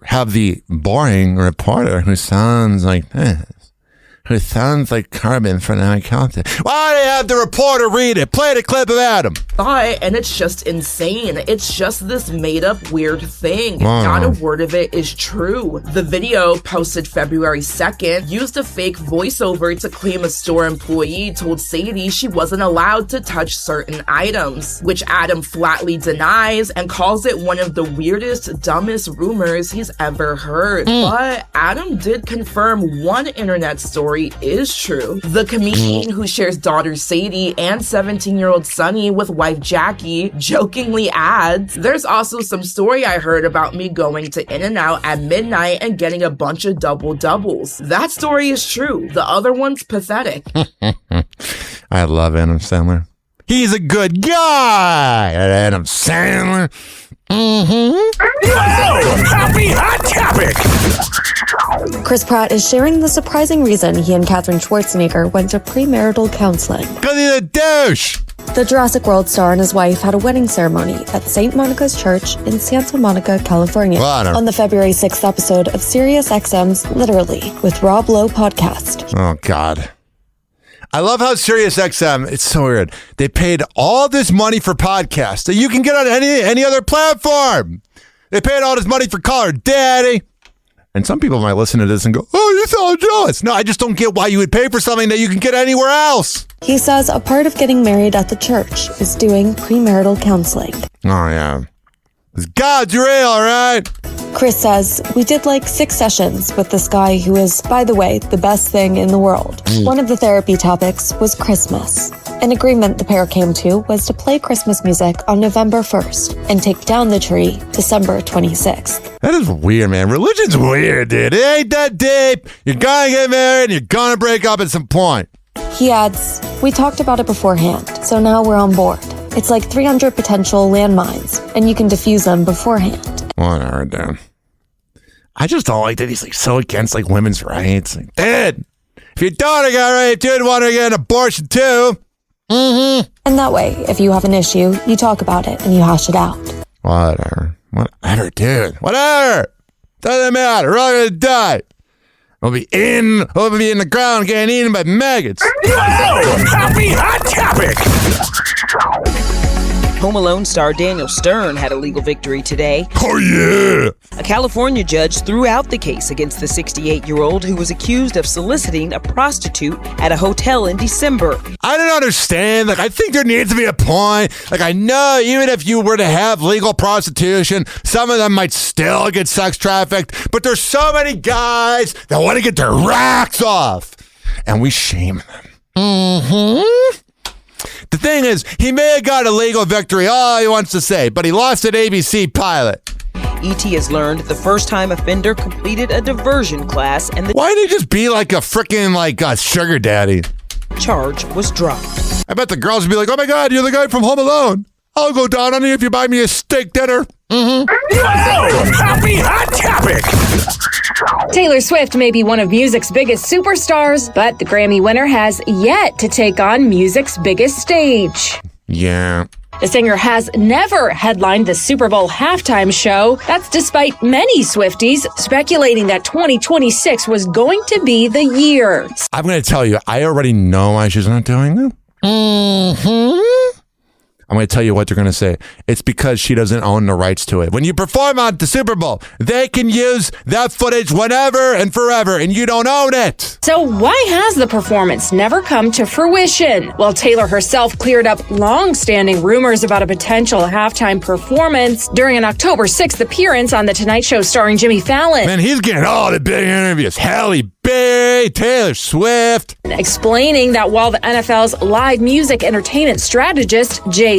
Speaker 1: have the boring reporter who sounds like this. Who sounds like Carbon from the accountant. Why do you have the reporter read it? Play the clip of Adam.
Speaker 17: And it's just insane. It's just this made-up weird thing.
Speaker 1: Wow.
Speaker 17: Not a word of it is true. The video, posted February 2nd, used a fake voiceover to claim a store employee told Sadie she wasn't allowed to touch certain items, which Adam flatly denies and calls it one of the weirdest, dumbest rumors he's ever heard. But Adam did confirm one internet story is true. The comedian who shares daughter Sadie and 17-year-old Sunny with wife Jackie jokingly adds, "There's also some story I heard about me going to In-N-Out at midnight and getting a bunch of double-doubles. That story is true. The other one's pathetic."
Speaker 1: I love Adam Sandler. He's a good guy, Adam Sandler.
Speaker 2: Happy Hot Topic!
Speaker 7: Chris Pratt is sharing the surprising reason he and Katherine Schwarzenegger went to premarital counseling.
Speaker 1: Because he's a douche!
Speaker 7: The Jurassic World star and his wife had a wedding ceremony at St. Monica's Church in Santa Monica, California, on the February 6th episode of Sirius XM's Literally with Rob Lowe podcast.
Speaker 1: Oh, God. I love how Sirius XM, it's so weird. They paid all this money for podcasts that you can get on any other platform. They paid all this money for Call Her Daddy. And some people might listen to this and go, "Oh, you sound jealous." No, I just don't get why you would pay for something that you can get anywhere else.
Speaker 7: He says a part of getting married at the church is doing premarital counseling.
Speaker 1: Oh, yeah. God's real, all right?
Speaker 7: Chris says, "We did like 6 sessions with this guy who is, by the way, the best thing in the world." One of the therapy topics was Christmas. An agreement the pair came to was to play Christmas music on November 1st and take down the tree December 26th.
Speaker 1: That is weird, man. Religion's weird, dude. It ain't that deep. You're gonna get married and you're gonna break up at some point.
Speaker 7: He adds, "We talked about it beforehand, so now we're on board. It's like 300 potential landmines, and you can defuse them beforehand."
Speaker 1: Whatever, dude. I just don't like that he's like so against like women's rights. Like, dude, if your daughter got raped, you'd want her to get an abortion too.
Speaker 7: And that way, if you have an issue, you talk about it and you hash it out.
Speaker 1: Whatever, dude. Whatever. Doesn't matter. We're all gonna die. We'll be in the ground getting eaten by maggots.
Speaker 2: Happy Hot Topic!
Speaker 5: Home Alone star Daniel Stern had a legal victory today.
Speaker 1: Oh, yeah!
Speaker 5: A California judge threw out the case against the 68-year-old who was accused of soliciting a prostitute at a hotel in December.
Speaker 1: I don't understand. Like, I think there needs to be a point. Like, I know even if you were to have legal prostitution, some of them might still get sex trafficked, but there's so many guys that want to get their racks off, and we shame them. The thing is, he may have got a legal victory, all he wants to say, but he lost at ABC Pilot.
Speaker 5: ET has learned the first-time offender completed a diversion class and the
Speaker 1: Why didn't he just be like a freaking sugar daddy?
Speaker 5: Charge was dropped.
Speaker 1: I bet the girls would be like, "Oh my God, you're the guy from Home Alone. I'll go down on you if you buy me a steak dinner."
Speaker 2: Happy Hot Topic!
Speaker 21: Taylor Swift may be one of music's biggest superstars, but the Grammy winner has yet to take on music's biggest stage.
Speaker 1: Yeah.
Speaker 21: The singer has never headlined the Super Bowl halftime show. That's despite many Swifties speculating that 2026 was going to be the year.
Speaker 1: I'm going to tell you, I already know why she's not doing it. I'm going to tell you what they're going to say. It's because she doesn't own the rights to it. When you perform on the Super Bowl, they can use that footage whenever and forever, and you don't own it.
Speaker 21: So why has the performance never come to fruition? Well, Taylor herself cleared up long-standing rumors about a potential halftime performance during an October 6th appearance on The Tonight Show starring Jimmy Fallon.
Speaker 1: Man, he's getting all the big interviews. Halle Berry, Taylor Swift.
Speaker 21: Explaining that while the NFL's live music entertainment strategist, Jay-Z,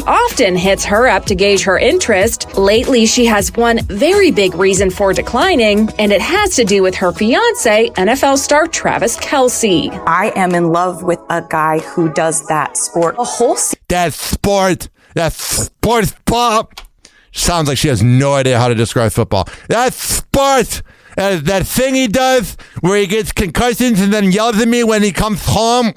Speaker 21: often hits her up to gauge her interest, lately she has one very big reason for declining, and it has to do with her fiance, NFL star Travis Kelce.
Speaker 9: I am in love with a guy who does that sport. A whole
Speaker 1: That sport pop. Sounds like she has no idea how to describe football. That sport. That thing he does where he gets concussions and then yells at me when he comes home.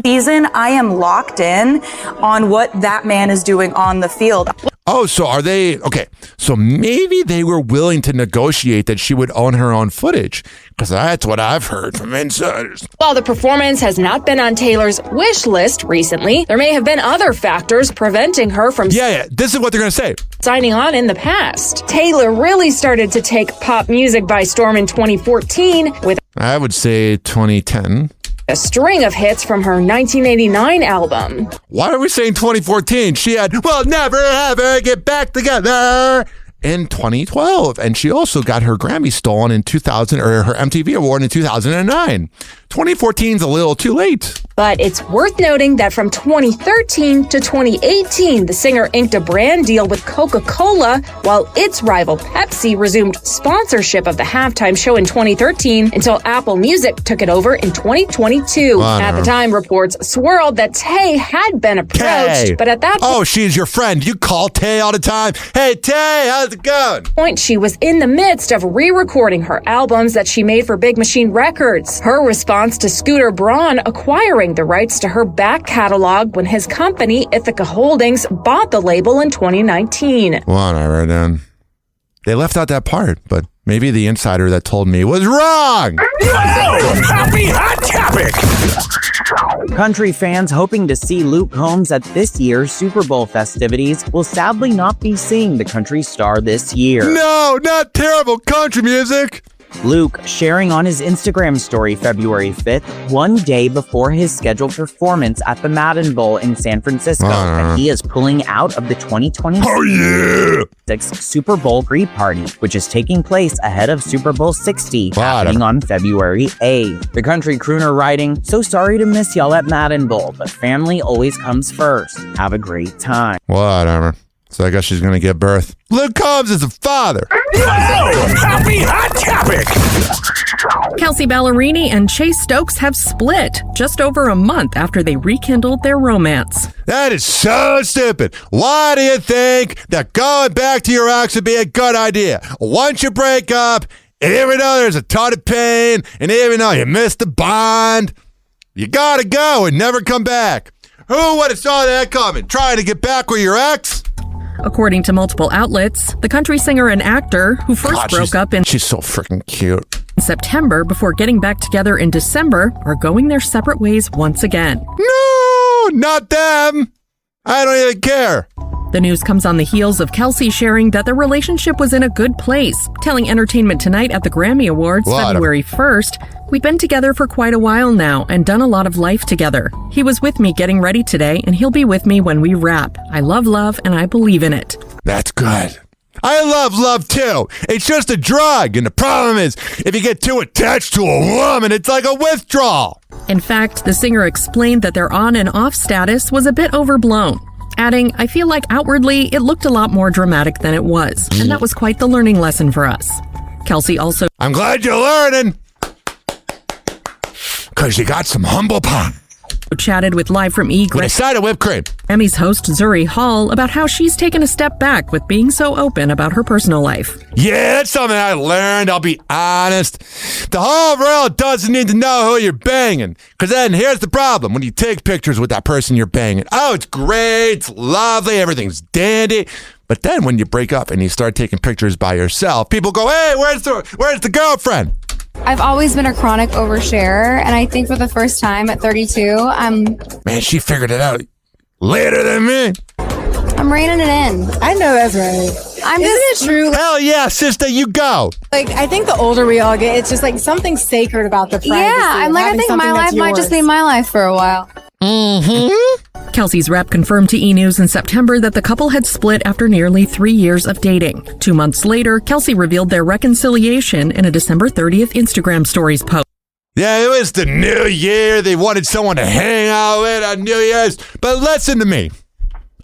Speaker 13: season, I am locked in on what that man is doing on the field.
Speaker 1: Oh, so are they, okay, so maybe they were willing to negotiate that she would own her own footage, because that's what I've heard from insiders.
Speaker 21: While the performance has not been on Taylor's wish list recently, there may have been other factors preventing her from
Speaker 1: this is what they're going to say.
Speaker 21: Signing on in the past. Taylor really started to take pop music by storm in 2014 with
Speaker 1: I would say 2010.
Speaker 21: a string of hits from her 1989 album.
Speaker 1: Why are we saying 2014? She had We'll Never Ever Get Back Together in 2012. And she also got her Grammy stolen in 2000, or her MTV award in 2009. 2014 is a little too late.
Speaker 21: But it's worth noting that from 2013 to 2018, the singer inked a brand deal with Coca-Cola, while its rival Pepsi resumed sponsorship of the halftime show in 2013 until Apple Music took it over in 2022. At the time, reports swirled that Tay had been approached, but at that
Speaker 1: Oh, she's your friend. You call Tay all the time. Hey, Tay, how's it going?
Speaker 21: point, she was in the midst of re-recording her albums that she made for Big Machine Records. Her response to Scooter Braun acquiring the rights to her back catalog when his company, Ithaca Holdings, bought the label in 2019.
Speaker 1: Whatever, then. They left out that part, but maybe the insider that told me was wrong.
Speaker 2: Happy Hot Topic!
Speaker 3: Country fans hoping to see Luke Combs at this year's Super Bowl festivities will sadly not be seeing the country star this year.
Speaker 1: No, not terrible country music.
Speaker 3: Luke sharing on his Instagram story February 5th, one day before his scheduled performance at the Madden Bowl in San Francisco, that he is pulling out of the 2026 Super Bowl pre-party, which is taking place ahead of Super Bowl 60, happening on February 8th. The country crooner writing, "So sorry to miss y'all at Madden Bowl, but family always comes first. Have a great time."
Speaker 1: Whatever. So I guess she's going to give birth. Luke Combs is a father.
Speaker 2: Happy Hot Topic!
Speaker 18: Kelsey Ballerini and Chase Stokes have split just over a month after they rekindled their romance.
Speaker 1: That is so stupid. Why do you think that going back to your ex would be a good idea? Once you break up, even though there's a ton of pain, and even though you missed the bond, you gotta go and never come back. Who would have saw that coming? Trying to get back with your ex?
Speaker 18: According to multiple outlets, the country singer and actor who first broke up in
Speaker 1: She's so freaking cute.
Speaker 18: September before getting back together in December are going their separate ways once again.
Speaker 1: No, not them. I don't even care.
Speaker 18: The news comes on the heels of Kelsey sharing that their relationship was in a good place, telling Entertainment Tonight at the Grammy Awards February 1st, "We've been together for quite a while now and done a lot of life together. He was with me getting ready today, and he'll be with me when we wrap. I love love, and I believe in it."
Speaker 1: That's good. I love love too. It's just a drug, and the problem is, if you get too attached to a woman, it's like a withdrawal.
Speaker 18: In fact, the singer explained that their on and off status was a bit overblown, adding, "I feel like outwardly it looked a lot more dramatic than it was, and that was quite the learning lesson for us." Kelsey also...
Speaker 1: I'm glad you're learning, because you got some humble pie.
Speaker 18: Chatted with Live from E!
Speaker 1: With a side of whipped cream.
Speaker 18: Emmy's host Zuri Hall about how she's taken a step back with being so open about her personal life.
Speaker 1: Yeah, that's something I learned, I'll be honest. The whole world doesn't need to know who you're banging, because then here's the problem. When you take pictures with that person you're banging, oh, it's great, it's lovely, everything's dandy. But then when you break up and you start taking pictures by yourself, people go, "Hey, where's the girlfriend?"
Speaker 10: I've always been a chronic oversharer, and I think for the first time at 32,
Speaker 1: Man, she figured it out later than me.
Speaker 10: I'm reining it in.
Speaker 6: I know that's right.
Speaker 10: Isn't
Speaker 6: it true?
Speaker 1: Hell yeah, sister, you go.
Speaker 6: Like, I think the older we all get, it's just like something sacred about the privacy.
Speaker 10: Yeah, I'm like, I think my life might just be my life for a while.
Speaker 18: Mm-hmm. Kelsey's rep confirmed to E! News in September that the couple had split after nearly 3 years of dating. 2 months later, Kelsey revealed their reconciliation in a December 30th Instagram Stories post.
Speaker 1: Yeah, it was the new year. They wanted someone to hang out with on New Year's. But listen to me.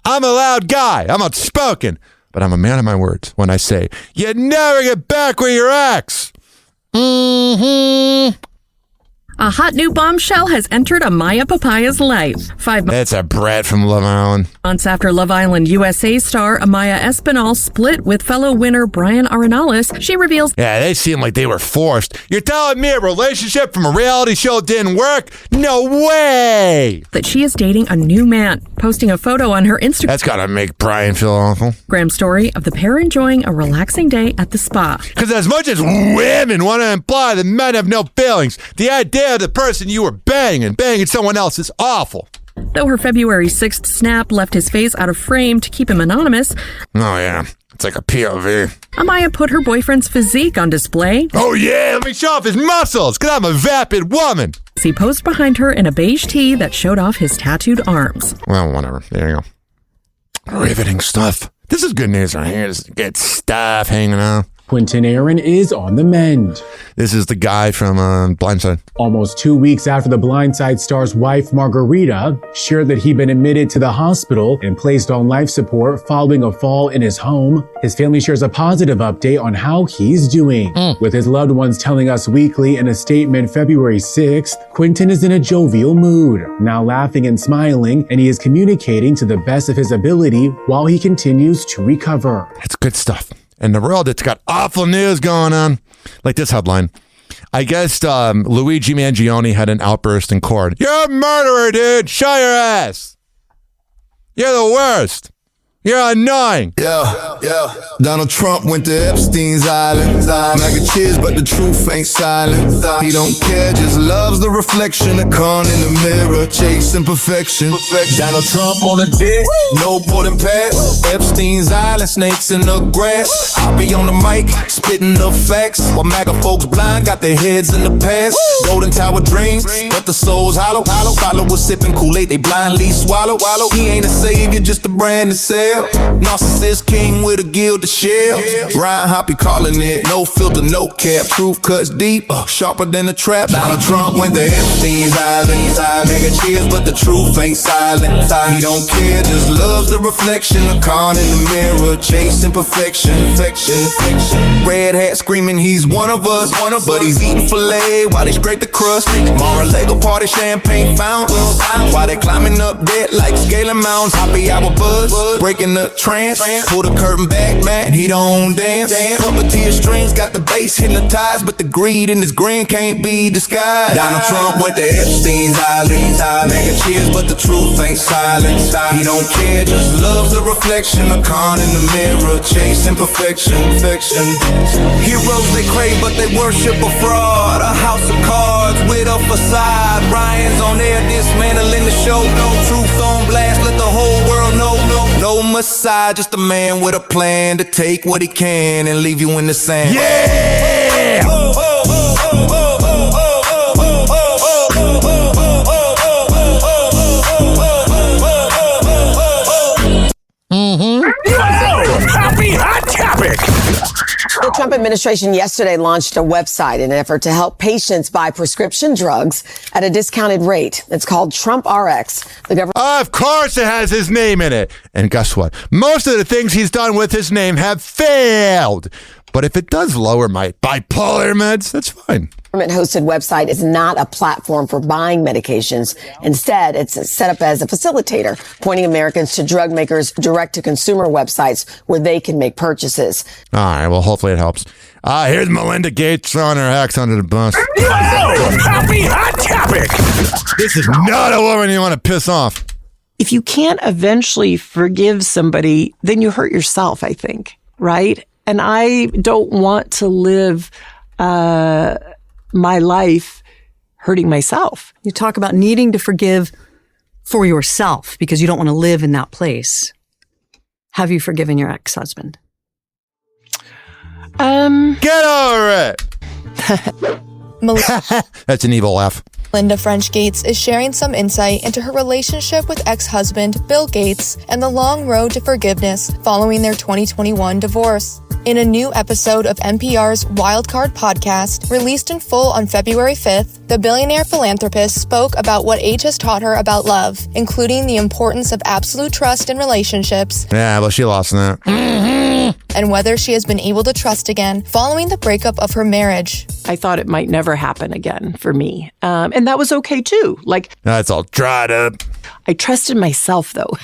Speaker 1: I'm a loud guy. I'm outspoken. But I'm a man of my words when I say, you never get back with your ex. Mm-hmm.
Speaker 18: A hot new bombshell has entered Amaya Papaya's life.
Speaker 1: That's a brat from Love Island.
Speaker 18: Months after Love Island USA star Amaya Espinal split with fellow winner Brian Arenales, she reveals,
Speaker 1: Yeah, they seem like they were forced. You're telling me a relationship from a reality show didn't work? No way!
Speaker 18: that she is dating a new man, posting a photo on her Instagram
Speaker 1: That's gotta make Brian feel awful.
Speaker 18: story of the pair enjoying a relaxing day at the spa.
Speaker 1: Because as much as women want to imply that men have no feelings, the idea of the person you were banging someone else is awful.
Speaker 18: Though her February 6th snap left his face out of frame to keep him anonymous,
Speaker 1: Oh, yeah. It's like a POV.
Speaker 18: Amaya put her boyfriend's physique on display.
Speaker 1: Oh, yeah. Let me show off his muscles, because I'm a vapid woman.
Speaker 18: He posed behind her in a beige tee that showed off his tattooed arms.
Speaker 1: Well, whatever. There you go. Riveting stuff. This is good news right here. Just get stuff hanging out.
Speaker 11: Quentin Aaron is on the mend.
Speaker 1: This is the guy from Blindside.
Speaker 11: Almost 2 weeks after the Blindside star's wife, Margarita, shared that he'd been admitted to the hospital and placed on life support following a fall in his home, his family shares a positive update on how he's doing. With his loved ones telling Us Weekly in a statement February 6th, Quentin is in a jovial mood, now laughing and smiling, and he is communicating to the best of his ability while he continues to recover.
Speaker 1: It's good stuff. In the world, it's got awful news going on. Like this headline. I guess Luigi Mangione had an outburst in court. You're a murderer, dude. Show your ass. You're the worst. You're annoying.
Speaker 14: Yeah. Donald Trump went to Epstein's Island. Mac and cheese, but the truth ain't silent. He don't care, just loves the reflection of Con in the mirror, chasing perfection. Donald Trump on a dick, no boarding pass. Epstein's Island, snakes in the grass. I'll be on the mic, spitting the facts. While MAGA folks blind, got their heads in the past. Golden Tower dreams, but the soul's hollow. Followers sipping Kool-Aid, they blindly swallow. He ain't a savior, just a brand to sell. Narcissist king with a gilded shell. Ryan Hoppe calling it no filter, no cap. Truth cuts deep, sharper than a trap. Donald Trump went to Epstein's Island. Mega cheers, but the truth ain't silent. He don't care, just loves the reflection of Con in the mirror, chasing perfection. Red hat screaming he's one of us, but he's eating filet while they scrape the crust. Mar-a-Lago party, champagne fountains, while they climbing up debt like scaling mountains. Happy hour buzz, breaking the trance. Pull the curtain back, man, he don't dance. Puppeteer strings got the bass hypnotized, but the greed in his grin can't be disguised. Donald Trump went to Epstein's Island. Making cheers, but the truth ain't silent. He don't care, just loves the reflection of Con in the mirror, chasing perfection. Heroes they crave, but they worship a fraud. A house of cards with a facade. Ryan's on there dismantling the show. No truth on blast, let the whole world know. No Messiah, just a man with a plan to take what he can and leave you in the sand.
Speaker 1: Yeah!
Speaker 2: Happy Hot Topic.
Speaker 15: The Trump administration yesterday launched a website in an effort to help patients buy prescription drugs at a discounted rate. It's called Trump RX. The government.
Speaker 1: Of course it has his name in it. And guess what? Most of the things he's done with his name have failed. But if it does lower my bipolar meds, that's fine.
Speaker 15: The government-hosted website is not a platform for buying medications. Instead, it's set up as a facilitator, pointing Americans to drug makers' direct-to-consumer websites where they can make purchases.
Speaker 1: All right, well, hopefully it helps. Here's Melinda Gates throwing her ex under the bus.
Speaker 2: Happy Hot Topic.
Speaker 1: This is not a woman you want to piss off.
Speaker 19: If you can't eventually forgive somebody, then you hurt yourself, I think, right? And I don't want to live my life hurting myself.
Speaker 25: You talk about needing to forgive for yourself because you don't want to live in that place. Have you forgiven your ex-husband?
Speaker 1: Get over it. That's an evil laugh.
Speaker 26: Linda French Gates is sharing some insight into her relationship with ex-husband Bill Gates and the long road to forgiveness following their 2021 divorce. In a new episode of NPR's Wildcard podcast, released in full on February 5th, the billionaire philanthropist spoke about what age has taught her about love, including the importance of absolute trust in relationships.
Speaker 1: Yeah, well, she lost in that.
Speaker 26: and whether she has been able to trust again following the breakup of her marriage.
Speaker 19: I thought it might never happen again for me. And that was okay too. Like,
Speaker 1: that's all dried up.
Speaker 19: I trusted myself though.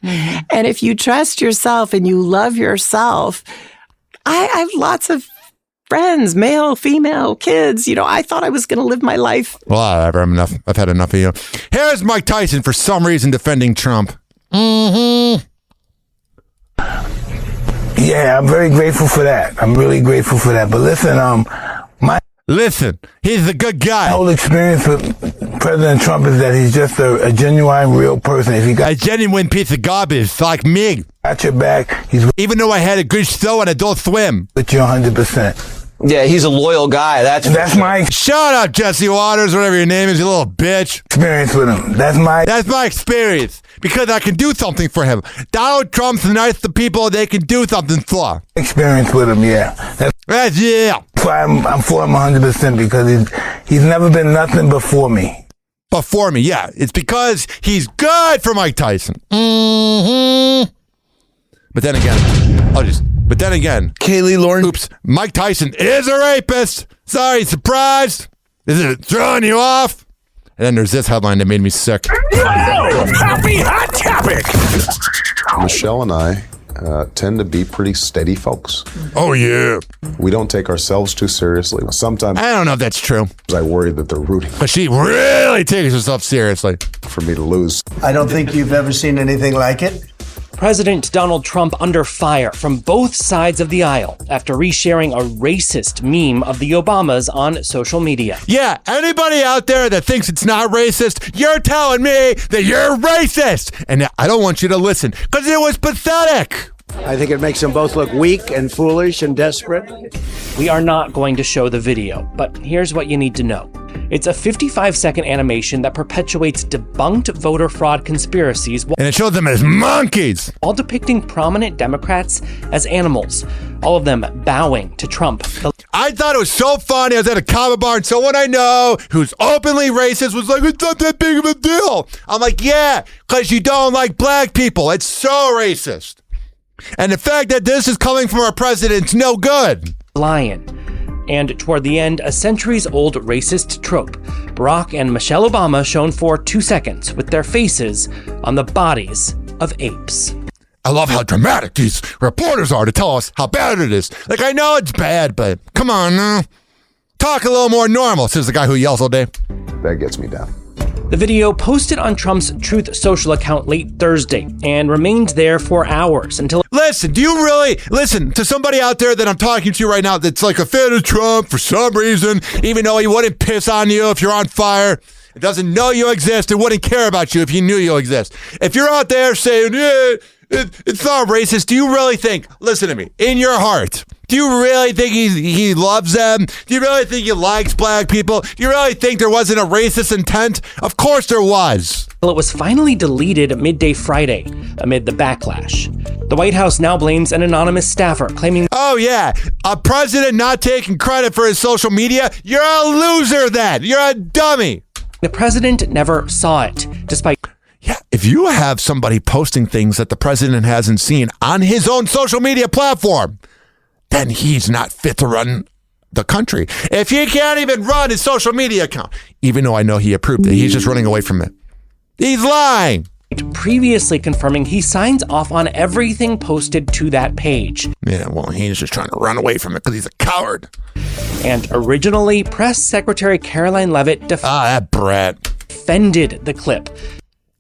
Speaker 19: And if you trust yourself and you love yourself, I have lots of friends, male, female, kids. You know, I thought I was going to live my life.
Speaker 1: Well, I've had enough of you. Here's Mike Tyson for some reason defending Trump.
Speaker 4: Yeah, I'm very grateful for that. I'm really grateful for that. But listen,
Speaker 1: he's a good guy.
Speaker 4: My whole experience with President Trump is that he's just a genuine, real person. If he got
Speaker 1: a genuine piece of garbage, like me.
Speaker 4: Got your back.
Speaker 1: Even though I had a good show and I don't swim.
Speaker 4: With you 100%.
Speaker 8: Yeah, he's a loyal guy. That's
Speaker 4: my...
Speaker 1: Shut up, Jesse Waters, whatever your name is, you little bitch.
Speaker 4: Experience with him. That's my
Speaker 1: experience. Because I can do something for him. Donald Trump's nice to people they can do something for.
Speaker 4: Experience with him, yeah. That's why I'm for him 100% because he's never been nothing before me.
Speaker 1: Before me, yeah. It's because he's good for Mike Tyson. Mm-hmm. But then again,
Speaker 4: Kaylee Lauren.
Speaker 1: Oops, Mike Tyson is a rapist. Sorry, surprised. Is it throwing you off? And then there's this headline that made me sick.
Speaker 2: Happy Hot Topic.
Speaker 12: Michelle and I tend to be pretty steady folks.
Speaker 1: Oh, yeah.
Speaker 12: We don't take ourselves too seriously. Sometimes
Speaker 1: I don't know if that's true.
Speaker 12: I worry that they're rooting.
Speaker 1: But she really takes herself seriously.
Speaker 12: For me to lose.
Speaker 16: I don't think you've ever seen anything like it.
Speaker 20: President Donald Trump under fire from both sides of the aisle after resharing a racist meme of the Obamas on social media.
Speaker 1: Yeah, anybody out there that thinks it's not racist, you're telling me that you're racist. And I don't want you to listen because it was pathetic.
Speaker 16: I think it makes them both look weak and foolish and desperate.
Speaker 20: We are not going to show the video, but here's what you need to know. It's a 55-second animation that perpetuates debunked voter fraud conspiracies.
Speaker 1: And it shows them as monkeys.
Speaker 20: While depicting prominent Democrats as animals, all of them bowing to Trump.
Speaker 1: I thought it was so funny. I was at a comic bar and someone I know who's openly racist was like, it's not that big of a deal. I'm like, yeah, because you don't like black people. It's so racist. And the fact that this is coming from our president's no good.
Speaker 20: Lion. And toward the end, a centuries-old racist trope. Barack and Michelle Obama shown for 2 seconds with their faces on the bodies of apes.
Speaker 1: I love how dramatic these reporters are to tell us how bad it is. Like, I know it's bad, but come on now. Talk a little more normal, says the guy who yells all day.
Speaker 12: That gets me down.
Speaker 20: The video posted on Trump's Truth Social account late Thursday and remained there for hours until...
Speaker 1: Listen, do you really listen to somebody out there that I'm talking to right now that's like a fan of Trump for some reason, even though he wouldn't piss on you if you're on fire, it doesn't know you exist, and wouldn't care about you if he knew you exist. If you're out there saying, yeah, it's not racist, do you really think, listen to me, in your heart, do you really think he loves them? Do you really think he likes black people? Do you really think there wasn't a racist intent? Of course there was.
Speaker 20: Well, it was finally deleted midday Friday amid the backlash. The White House now blames an anonymous staffer claiming...
Speaker 1: Oh yeah, a president not taking credit for his social media? You're a loser then. You're a dummy.
Speaker 20: The president never saw it, despite...
Speaker 1: Yeah, if you have somebody posting things that the president hasn't seen on his own social media platform, then he's not fit to run the country. If he can't even run his social media account, even though I know he approved it, he's just running away from it. He's lying.
Speaker 20: Previously confirming he signs off on everything posted to that page.
Speaker 1: Yeah, well, he's just trying to run away from it because he's a coward.
Speaker 20: And originally, Press Secretary Caroline Leavitt
Speaker 1: that brat
Speaker 20: defended the clip.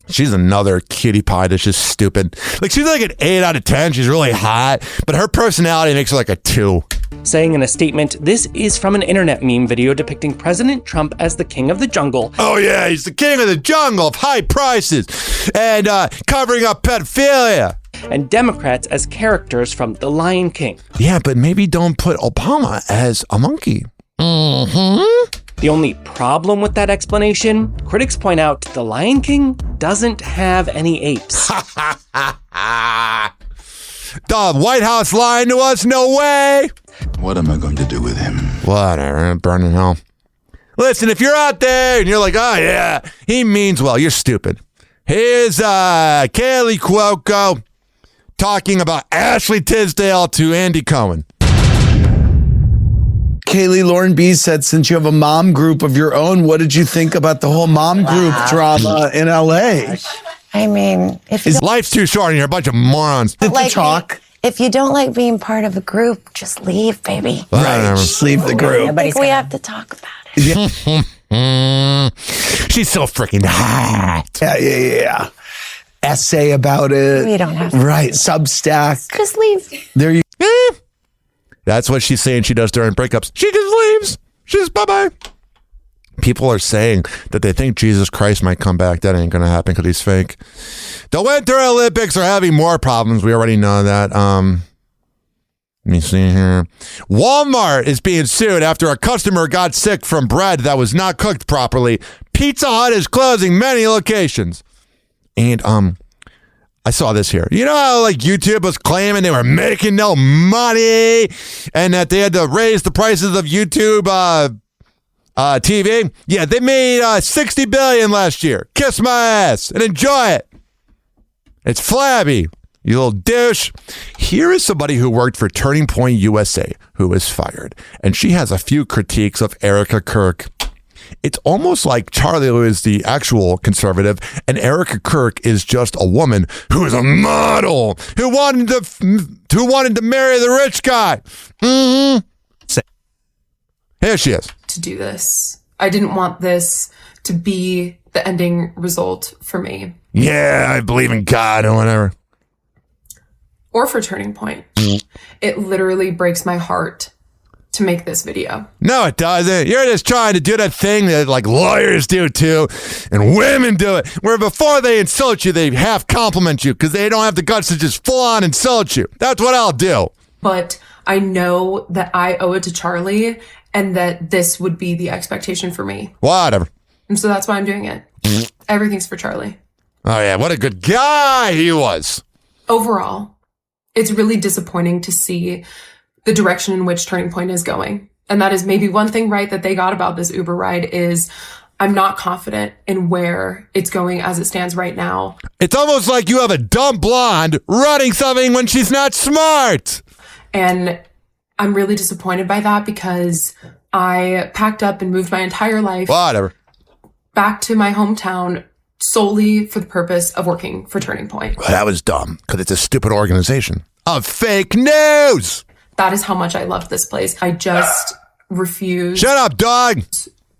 Speaker 1: She's another cutie pie that's just stupid. Like, she's like an 8 out of 10. She's really hot, but her personality makes her like a 2.
Speaker 20: Saying in a statement, this is from an internet meme video depicting President Trump as the king of the jungle.
Speaker 1: Oh yeah, he's the king of the jungle of high prices and covering up pedophilia.
Speaker 20: And Democrats as characters from The Lion King.
Speaker 1: Yeah, but maybe don't put Obama as a monkey. Mm-hmm.
Speaker 20: The only problem with that explanation, critics point out The Lion King doesn't have any apes.
Speaker 1: The White House lying to us? No way.
Speaker 23: What am I going to do with him?
Speaker 1: Whatever, burn in hell. Listen, if you're out there and you're like, oh yeah, he means well, you're stupid. Here's Kaylee Cuoco talking about Ashley Tisdale to Andy Cohen.
Speaker 5: Kaylee, Lauren B said, since you have a mom group of your own, what did you think about the whole mom group drama in LA?
Speaker 7: I mean, if
Speaker 1: Life's too short and you're a bunch of morons.
Speaker 7: if you don't like being part of a group, just leave, baby.
Speaker 5: Right, just leave the group.
Speaker 7: I think we have to talk about it.
Speaker 1: She's so freaking hot.
Speaker 5: Yeah. Essay about it.
Speaker 7: We don't have to.
Speaker 5: Right, Substack.
Speaker 7: Just leave.
Speaker 5: There you
Speaker 1: That's what she's saying she does during breakups. She just leaves. She's bye-bye. People are saying that they think Jesus Christ might come back. That ain't going to happen because he's fake. The Winter Olympics are having more problems. We already know that. Let me see here. Walmart is being sued after a customer got sick from bread that was not cooked properly. Pizza Hut is closing many locations. And I saw this here. You know how like YouTube was claiming they were making no money and that they had to raise the prices of YouTube TV? Yeah, they made $60 billion last year. Kiss my ass and enjoy it. It's flabby, you little douche. Here is somebody who worked for Turning Point USA who was fired, and she has a few critiques of Erica Kirk. It's almost like Charlie Lou is the actual conservative, and Erica Kirk is just a woman who is a model who wanted to marry the rich guy. Here she is.
Speaker 9: To do this, I didn't want this to be the ending result for me.
Speaker 1: Yeah, I believe in God or whatever.
Speaker 9: Or for Turning Point. It literally breaks my heart to make this video.
Speaker 1: No, it doesn't. You're just trying to do that thing that like lawyers do too, and women do it, where before they insult you, they half compliment you because they don't have the guts to just full on insult you. That's what I'll do.
Speaker 9: But I know that I owe it to Charlie and that this would be the expectation for me.
Speaker 1: Whatever.
Speaker 9: And so that's why I'm doing it. Everything's for Charlie.
Speaker 1: Oh yeah, what a good guy he was.
Speaker 9: Overall, it's really disappointing to see the direction in which Turning Point is going. And that is maybe one thing right that they got about this Uber ride is I'm not confident in where it's going as it stands right now.
Speaker 1: It's almost like you have a dumb blonde running something when she's not smart.
Speaker 9: And I'm really disappointed by that because I packed up and moved my entire life back to my hometown solely for the purpose of working for Turning Point.
Speaker 1: Well, that was dumb because it's a stupid organization of fake news.
Speaker 9: That is how much I loved this place. I just refused.
Speaker 1: Shut up, dog.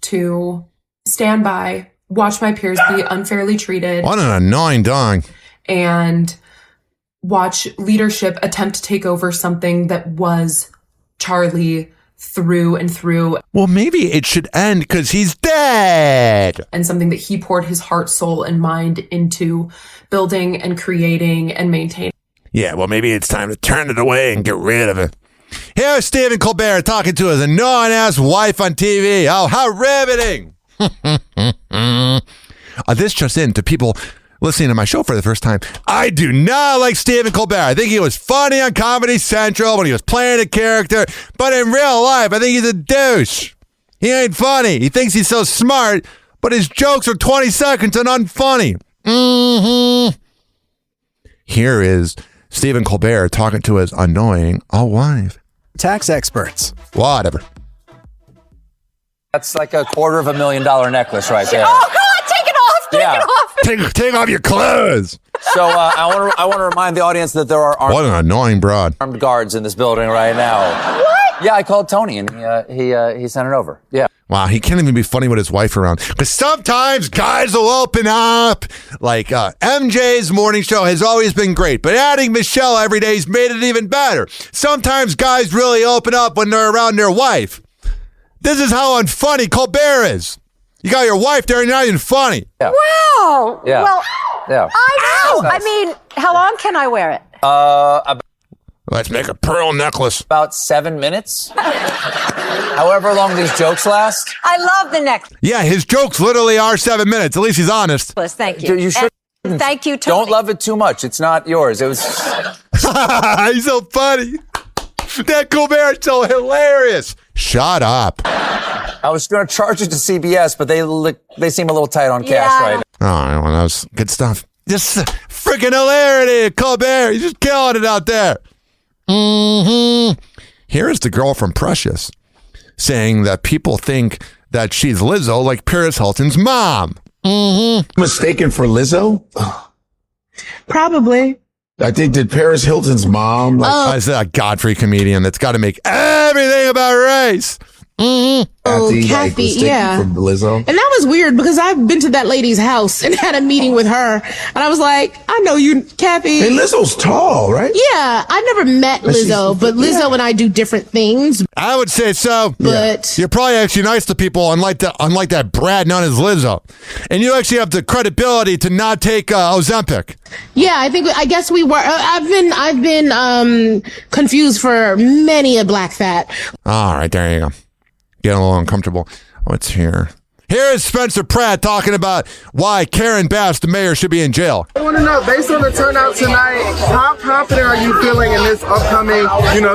Speaker 9: To stand by, watch my peers be unfairly treated.
Speaker 1: What an annoying dog.
Speaker 9: And watch leadership attempt to take over something that was Charlie through and through.
Speaker 1: Well, maybe it should end because he's dead.
Speaker 9: And something that he poured his heart, soul, and mind into building and creating and maintaining.
Speaker 1: Yeah, well, maybe it's time to turn it away and get rid of it. Here's Stephen Colbert talking to his annoying-ass wife on TV. Oh, how riveting. This just in to people listening to my show for the first time. I do not like Stephen Colbert. I think he was funny on Comedy Central when he was playing a character, but in real life, I think he's a douche. He ain't funny. He thinks he's so smart, but his jokes are 20 seconds and unfunny. Here is Stephen Colbert talking to his annoying wife.
Speaker 17: Tax experts.
Speaker 1: Whatever.
Speaker 8: That's like $250,000 necklace right there.
Speaker 13: Oh, God, take it off. Take it off.
Speaker 1: Take off your clothes.
Speaker 8: So I want to remind the audience that there are
Speaker 1: what an annoying broad.
Speaker 8: Armed guards in this building right now.
Speaker 13: What?
Speaker 8: Yeah, I called Tony and he sent it over. Yeah.
Speaker 1: Wow, he can't even be funny with his wife around. Because sometimes guys will open up. Like MJ's morning show has always been great, but adding Michelle every day's made it even better. Sometimes guys really open up when they're around their wife. This is how unfunny Colbert is. You got your wife there and you're not even funny.
Speaker 8: Yeah.
Speaker 13: Wow.
Speaker 8: Yeah.
Speaker 13: Well,
Speaker 8: yeah.
Speaker 13: I know. I mean, how long can I wear it?
Speaker 1: Let's make a pearl necklace.
Speaker 8: About 7 minutes. However long these jokes last.
Speaker 13: I love the necklace.
Speaker 1: Yeah, his jokes literally are 7 minutes. At least he's honest.
Speaker 13: Thank you.
Speaker 8: You should.
Speaker 13: And thank you, Tony.
Speaker 8: Don't love it too much. It's not yours. It was.
Speaker 1: He's so funny. That Colbert's so hilarious. Shut up.
Speaker 8: I was going to charge it to CBS, but they seem a little tight on cash right now.
Speaker 1: Oh, well, that was good stuff. Just freaking hilarity, Colbert. He's just killing it out there. Here is the girl from Precious saying that people think that she's Lizzo like Paris Hilton's mom.
Speaker 3: Mistaken for Lizzo?
Speaker 6: Probably.
Speaker 3: I think that Paris Hilton's mom.
Speaker 1: Is that a Godfrey comedian that's got to make everything about race?
Speaker 6: Kathy, yeah.
Speaker 3: From Lizzo.
Speaker 6: And that was weird because I've been to that lady's house and had a meeting with her. And I was like, I know you, Kathy.
Speaker 3: Hey, Lizzo's tall, right?
Speaker 6: Yeah, I never met Lizzo, but Lizzo and I do different things.
Speaker 1: I would say so.
Speaker 6: But
Speaker 1: you're probably actually nice to people, unlike that Brad known as Lizzo. And you actually have the credibility to not take Ozempic.
Speaker 6: Yeah, I guess we were. I've been confused for many a black fat.
Speaker 1: All right, there you go. Getting a little uncomfortable. What's here? Here is Spencer Pratt talking about why Karen Bass, the mayor, should be in jail.
Speaker 17: I want to know, based on the turnout tonight, how confident are you feeling in this upcoming,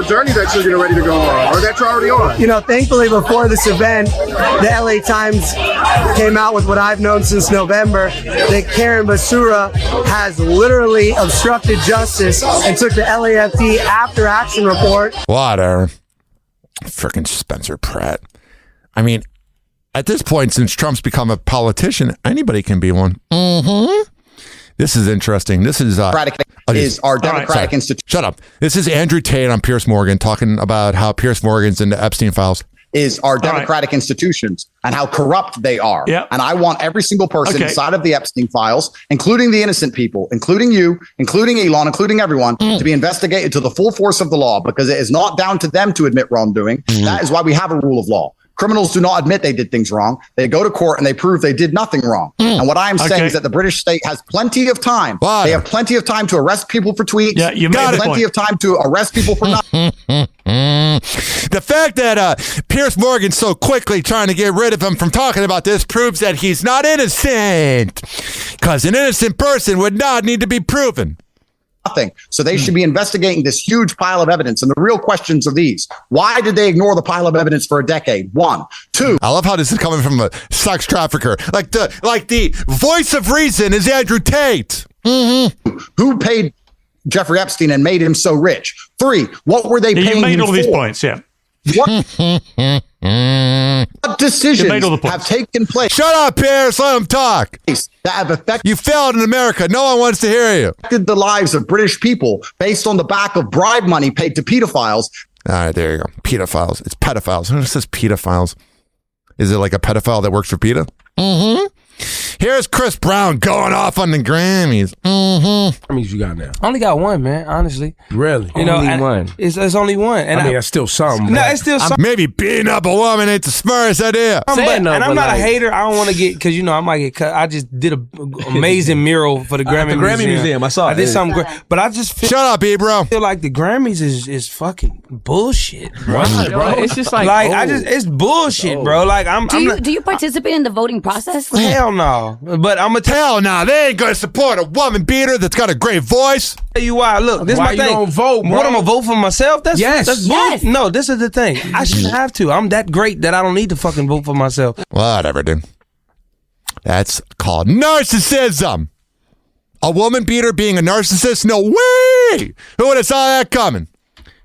Speaker 17: journey that you're getting ready to go on, or that you're already on?
Speaker 21: Thankfully, before this event, the LA Times came out with what I've known since November, that Karen Basura has literally obstructed justice and took the LAFD after action report.
Speaker 1: Whatever. Frickin' Spencer Pratt. I mean, at this point, since Trump's become a politician, anybody can be one. This is interesting. This is
Speaker 22: our democratic institution.
Speaker 1: Shut up. This is Andrew Tate on Piers Morgan talking about how Piers Morgan's into Epstein files.
Speaker 22: Is our democratic institutions and how corrupt they are.
Speaker 1: Yep.
Speaker 22: And I want every single person inside of the Epstein files, including the innocent people, including you, including Elon, including everyone, to be investigated to the full force of the law, because it is not down to them to admit wrongdoing. That is why we have a rule of law. Criminals do not admit they did things wrong. They go to court and they prove they did nothing wrong. And what I am saying is that the British state has plenty of time. They have plenty of time to arrest people for tweets.
Speaker 1: Yeah, you
Speaker 22: they have
Speaker 1: made
Speaker 22: plenty of time to arrest people for nothing.
Speaker 1: The fact that Piers Morgan's so quickly trying to get rid of him from talking about this proves that he's not innocent. Because an innocent person would not need to be proven.
Speaker 22: Nothing. So they should be investigating this huge pile of evidence. And the real questions are these. Why did they ignore the pile of evidence for a decade? 1. 2.
Speaker 1: I love how this is coming from a sex trafficker. Like the voice of reason is Andrew Tate.
Speaker 22: Who paid Jeffrey Epstein and made him so rich? 3. What were they paying him for?
Speaker 24: You made all these points, yeah.
Speaker 22: What decisions have taken place?
Speaker 1: Shut up, Pierce. Let him talk.
Speaker 22: That have affected.
Speaker 1: You failed in America. No one wants to hear you.
Speaker 22: Affected the lives of British people based on the back of bribe money paid to pedophiles.
Speaker 1: All right, there you go. Pedophiles. It's pedophiles. Who says pedophiles? Is it like a pedophile that works for PETA? Here's Chris Brown going off on the Grammys.
Speaker 27: Grammys you got now?
Speaker 28: I only got one, man, honestly.
Speaker 27: Really?
Speaker 28: Only one. It's only one. And
Speaker 27: I mean, that's still something.
Speaker 28: No, it's still something.
Speaker 1: Maybe beating up a woman ain't the smartest idea.
Speaker 28: I'm not a hater. I don't want to get, because I might get cut. I just did an amazing mural for the Grammy
Speaker 27: Museum. I saw it.
Speaker 28: I did something great. But I just feel,
Speaker 1: shut up, bro.
Speaker 28: I feel like the Grammys is fucking bullshit, bro.
Speaker 27: Right, bro.
Speaker 28: It's just it's bullshit, bro. Like
Speaker 29: Do you participate in the voting process?
Speaker 28: Hell no. But I'm gonna
Speaker 1: tell now they ain't gonna support a woman beater that's got a great voice.
Speaker 28: Tell you why. Look, this is my thing.
Speaker 27: You don't vote, bro?
Speaker 28: What, I'm gonna vote for myself? That's
Speaker 29: yes.
Speaker 28: No, this is the thing. I shouldn't have to. I'm that great that I don't need to fucking vote for myself.
Speaker 1: Whatever, dude. That's called narcissism. A woman beater being a narcissist? No way! Who would have saw that coming?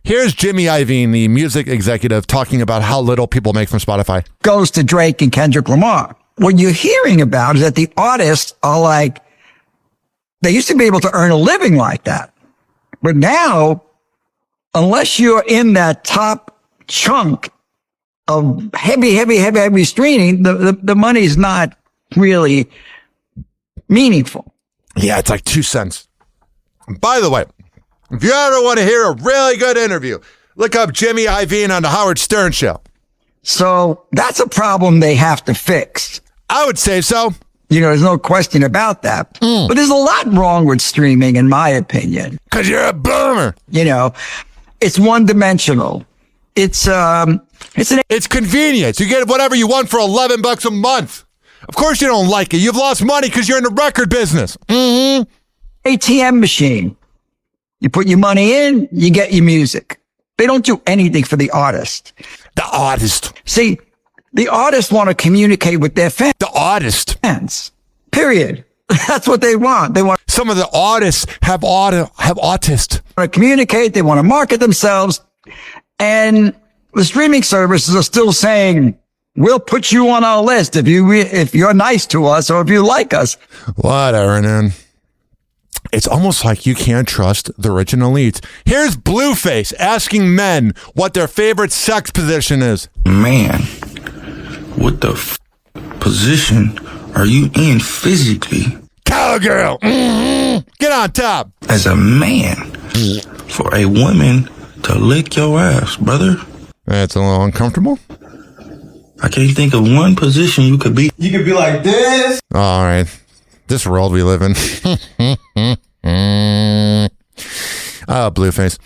Speaker 1: Here's Jimmy Iovine, the music executive, talking about how little people make from Spotify.
Speaker 30: Goes to Drake and Kendrick Lamar. What you're hearing about is that the artists are like, they used to be able to earn a living like that. But now, unless you're in that top chunk of heavy streaming, the money's not really meaningful.
Speaker 1: Yeah, it's like 2 cents. By the way, if you ever want to hear a really good interview, look up Jimmy Iovine on the Howard Stern Show.
Speaker 30: So that's a problem they have to fix.
Speaker 1: I would say so.
Speaker 30: There's no question about that. But there's a lot wrong with streaming, in my opinion.
Speaker 1: Because you're a boomer.
Speaker 30: It's one-dimensional. It's
Speaker 1: convenience. You get whatever you want for $11 a month. Of course you don't like it. You've lost money because you're in the record business.
Speaker 30: ATM machine. You put your money in, you get your music. They don't do anything for the artist.
Speaker 1: The artist.
Speaker 30: See, the artists want to communicate with their fans.
Speaker 1: The artist.
Speaker 30: Fans. Period. That's what they want. They want
Speaker 1: some of the artists have autists.
Speaker 30: To communicate. They want to market themselves. And the streaming services are still saying, we'll put you on our list if you're nice to us or if you like us.
Speaker 1: Whatever, man. It's almost like you can't trust the rich and elite. Here's Blueface asking men what their favorite sex position is.
Speaker 23: Man, what the position are you in physically?
Speaker 1: Cowgirl. Mm-hmm. Get on top.
Speaker 23: As a man, for a woman to lick your ass, brother.
Speaker 1: That's a little uncomfortable.
Speaker 23: I can't think of one position you could be. You could be like this.
Speaker 1: All right. This world we live in. Oh, Blueface.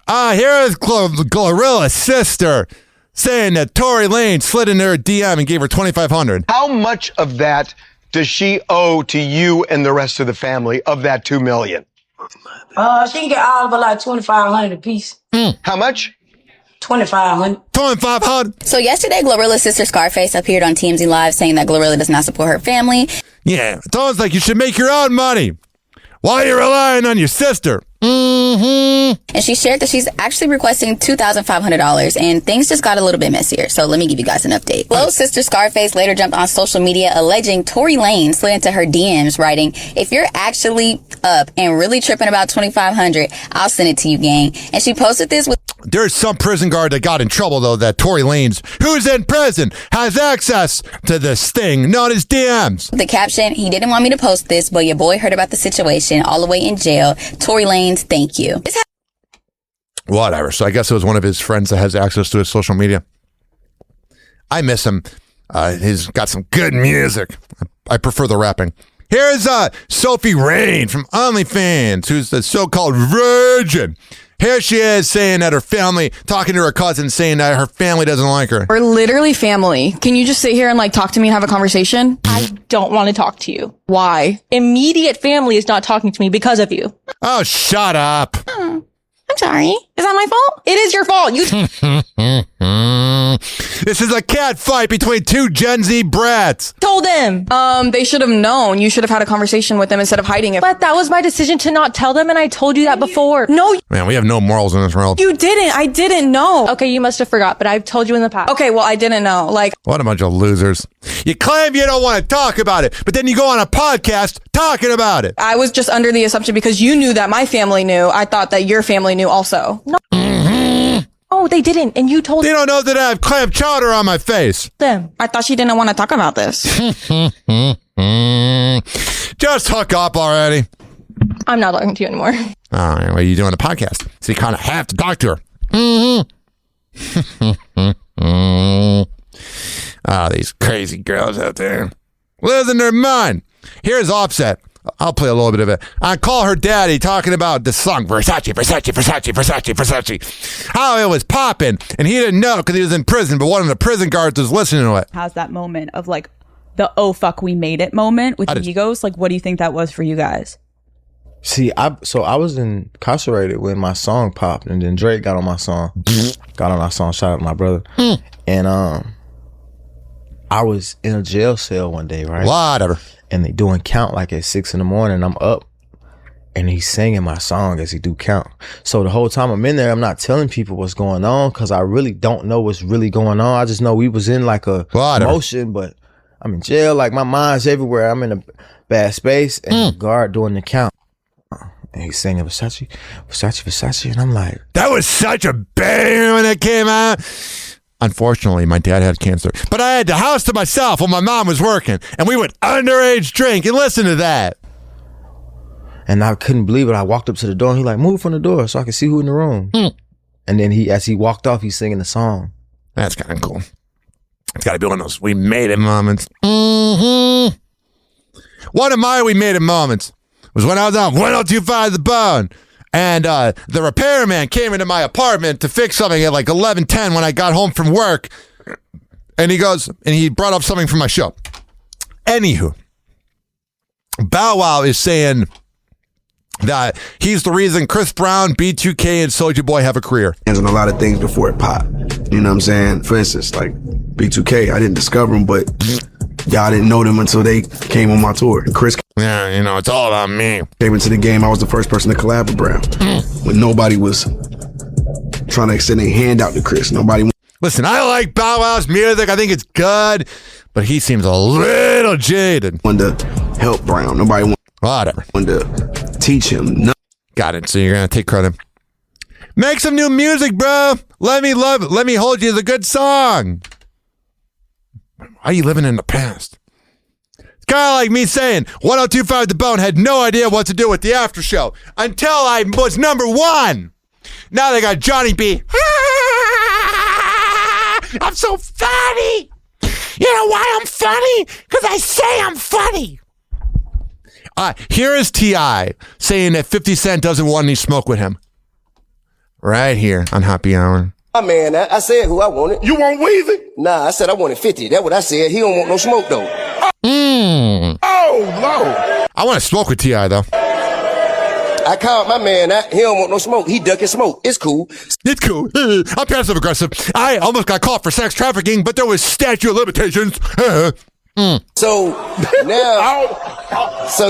Speaker 1: Here's Glorilla's sister saying that Tory Lanez slid into her DM and gave her $2,500.
Speaker 4: How much of that does she owe to you and the rest of the family of that $2 million?
Speaker 10: She can get all of it like $2,500 a piece.
Speaker 4: How much?
Speaker 10: $2,500.
Speaker 1: $2,500.
Speaker 11: So yesterday, Glorilla's sister Scarface appeared on TMZ Live saying that Glorilla does not support her family.
Speaker 1: Yeah, it's almost like you should make your own money. Why are you relying on your sister? Mm-hmm.
Speaker 11: And she shared that she's actually requesting $2,500, and things just got a little bit messier. So let me give you guys an update. Glo's sister Scarface later jumped on social media alleging Tory Lanez slid into her DMs, writing, "If you're actually up and really tripping about $2,500, I'll send it to you, gang." And she posted this with.
Speaker 1: There's some prison guard that got in trouble, though, that Tory Lanez, who's in prison, has access to this thing known as DMs.
Speaker 11: The caption, "He didn't want me to post this, but your boy heard about the situation all the way in jail. Tory Lanez, thank you."
Speaker 1: Whatever. So I guess it was one of his friends that has access to his social media. I miss him. He's got some good music. I prefer the rapping. Here's Sophie Rain from OnlyFans, who's the so-called virgin. Here she is saying that her family, talking to her cousin, saying that her family doesn't like her.
Speaker 14: We're literally family. Can you just sit here and talk to me and have a conversation? I don't want to talk to you. Why? Immediate family is not talking to me because of you.
Speaker 1: Oh, shut up.
Speaker 14: I'm sorry. Is that my fault? It is your fault.
Speaker 1: This is a cat fight between two Gen Z brats.
Speaker 14: Told them. They should have known. You should have had a conversation with them instead of hiding it. But that was my decision to not tell them, and I told you that before. No.
Speaker 1: Man, we have no morals in this world.
Speaker 14: You didn't. I didn't know. Okay, you must have forgot, but I've told you in the past. Okay, well, I didn't know.
Speaker 1: What a bunch of losers. You claim you don't want to talk about it, but then you go on a podcast talking about it.
Speaker 14: I was just under the assumption because you knew that my family knew. I thought that your family knew also. No. Oh, they didn't, and you told
Speaker 1: them. They don't know that I have clam chowder on my face.
Speaker 14: Them. I thought she didn't want to talk about this.
Speaker 1: Just hook up already.
Speaker 14: I'm not talking to you anymore.
Speaker 1: Oh, well, you're doing a podcast, so you kind of have to talk to her. Oh, these crazy girls out there. Losing their mind. Here's Offset. I'll play a little bit of it. I call her daddy talking about the song Versace. How it was popping, and he didn't know because he was in prison, but one of the prison guards was listening to it.
Speaker 15: Has that moment of the "oh fuck we made it" moment with Migos. What do you think that was for you guys?
Speaker 27: See, I was incarcerated when my song popped, and then Drake got on my song. Got on our song, shout out to my brother. And I was in a jail cell one day, right?
Speaker 1: Whatever.
Speaker 27: And they doing count at 6 a.m. and I'm up and he's singing my song as he do count. So the whole time I'm in there, I'm not telling people what's going on because I really don't know what's really going on. I just know we was in a motion, but I'm in jail. My mind's everywhere. I'm in a bad space and the guard doing the count. And he's singing Versace. And I'm like,
Speaker 1: that was such a bang when it came out. Unfortunately, my dad had cancer, but I had the house to myself while my mom was working, and we would underage drink and listen to that.
Speaker 27: And I couldn't believe it. I walked up to the door, and he move from the door so I could see who in the room. And then as he walked off, he's singing the song.
Speaker 1: That's kind of cool. It's got to be one of those we made it moments. One of my we made it moments was when I was on 102.5 The Bone. And the repairman came into my apartment to fix something at 11:10 when I got home from work. And he goes, and he brought up something from my show. Anywho, Bow Wow is saying that he's the reason Chris Brown, B2K, and Soulja Boy have a career.
Speaker 18: And a lot of things before it popped. You know what I'm saying? For instance, B2K, I didn't discover him, but
Speaker 23: Y'all didn't know them until they came on my tour. Chris,
Speaker 1: yeah, you know, it's all about me.
Speaker 23: Came into the game. I was the first person to collab with Brown when nobody was trying to extend a hand out to Chris. Nobody.
Speaker 1: Listen, I like Bow Wow's music. I think it's good, but he seems a little jaded.
Speaker 23: Wanted to help Brown. Nobody
Speaker 1: wanted
Speaker 23: to teach him. No.
Speaker 1: Got it. So you're gonna take credit. Make some new music, bro. Let me love it. Let me hold you is a good song. Why are you living in the past? It's kind of like me saying 1025 The Bone had no idea what to do with the after show until I was number one. Now they got Johnny B. I'm so funny. You know why I'm funny? Because I say I'm funny. Here is T.I. saying that 50 Cent doesn't want any smoke with him. Right here on Happy Hour.
Speaker 2: Man, I said who I wanted.
Speaker 3: You want Weezy?
Speaker 2: Nah, I said I wanted 50. That's what I said. He don't want no smoke, though.
Speaker 3: Oh, Lord.
Speaker 1: I want to smoke with T.I., though.
Speaker 2: I called my man out. He don't want no smoke. He ducking smoke. It's cool.
Speaker 1: It's cool. I'm passive aggressive. I almost got caught for sex trafficking, but there was statute of limitations.
Speaker 2: So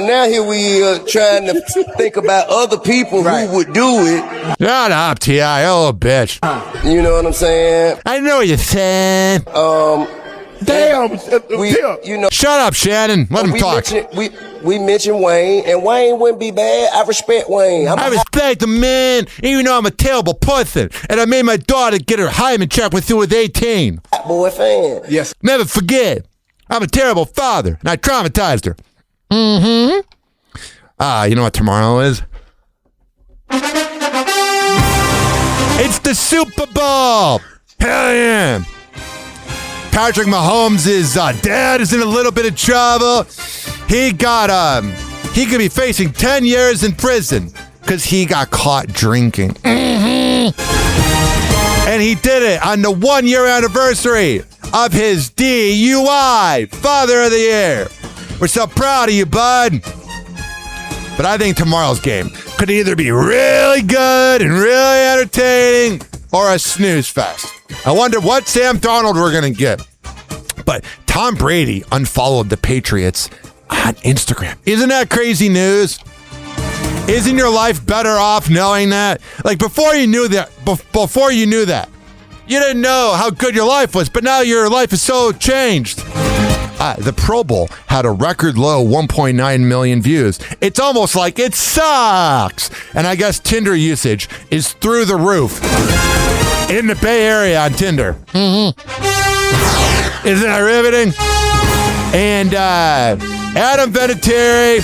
Speaker 2: now here we trying to think about other people who would do it.
Speaker 1: Shut up, T.I., you little bitch.
Speaker 2: You know what I'm saying?
Speaker 1: I know what you're saying.
Speaker 2: Damn.
Speaker 1: Shut up, Shannon. Let him talk.
Speaker 2: We mentioned Wayne, and Wayne wouldn't be bad. I respect Wayne.
Speaker 1: I respect the man, even though I'm a terrible person. And I made my daughter get her hymen check when she was 18.
Speaker 2: Boy fan.
Speaker 3: Yes.
Speaker 1: Never forget. I'm a terrible father, and I traumatized her. You know what tomorrow is? It's the Super Bowl. Hell yeah. Patrick Mahomes' dad is in a little bit of trouble. He could be facing 10 years in prison because he got caught drinking. And he did it on the 1-year anniversary of his DUI, Father of the Year. We're so proud of you, bud. But I think tomorrow's game could either be really good and really entertaining or a snooze fest. I wonder what Sam Darnold we're going to get. But Tom Brady unfollowed the Patriots on Instagram. Isn't that crazy news? Isn't your life better off knowing that? Like before you knew that, you didn't know how good your life was, but now your life is so changed. The Pro Bowl had a record low 1.9 million views. It's almost like it sucks. And I guess Tinder usage is through the roof in the Bay Area on Tinder. Isn't that riveting? And Adam Vinatieri,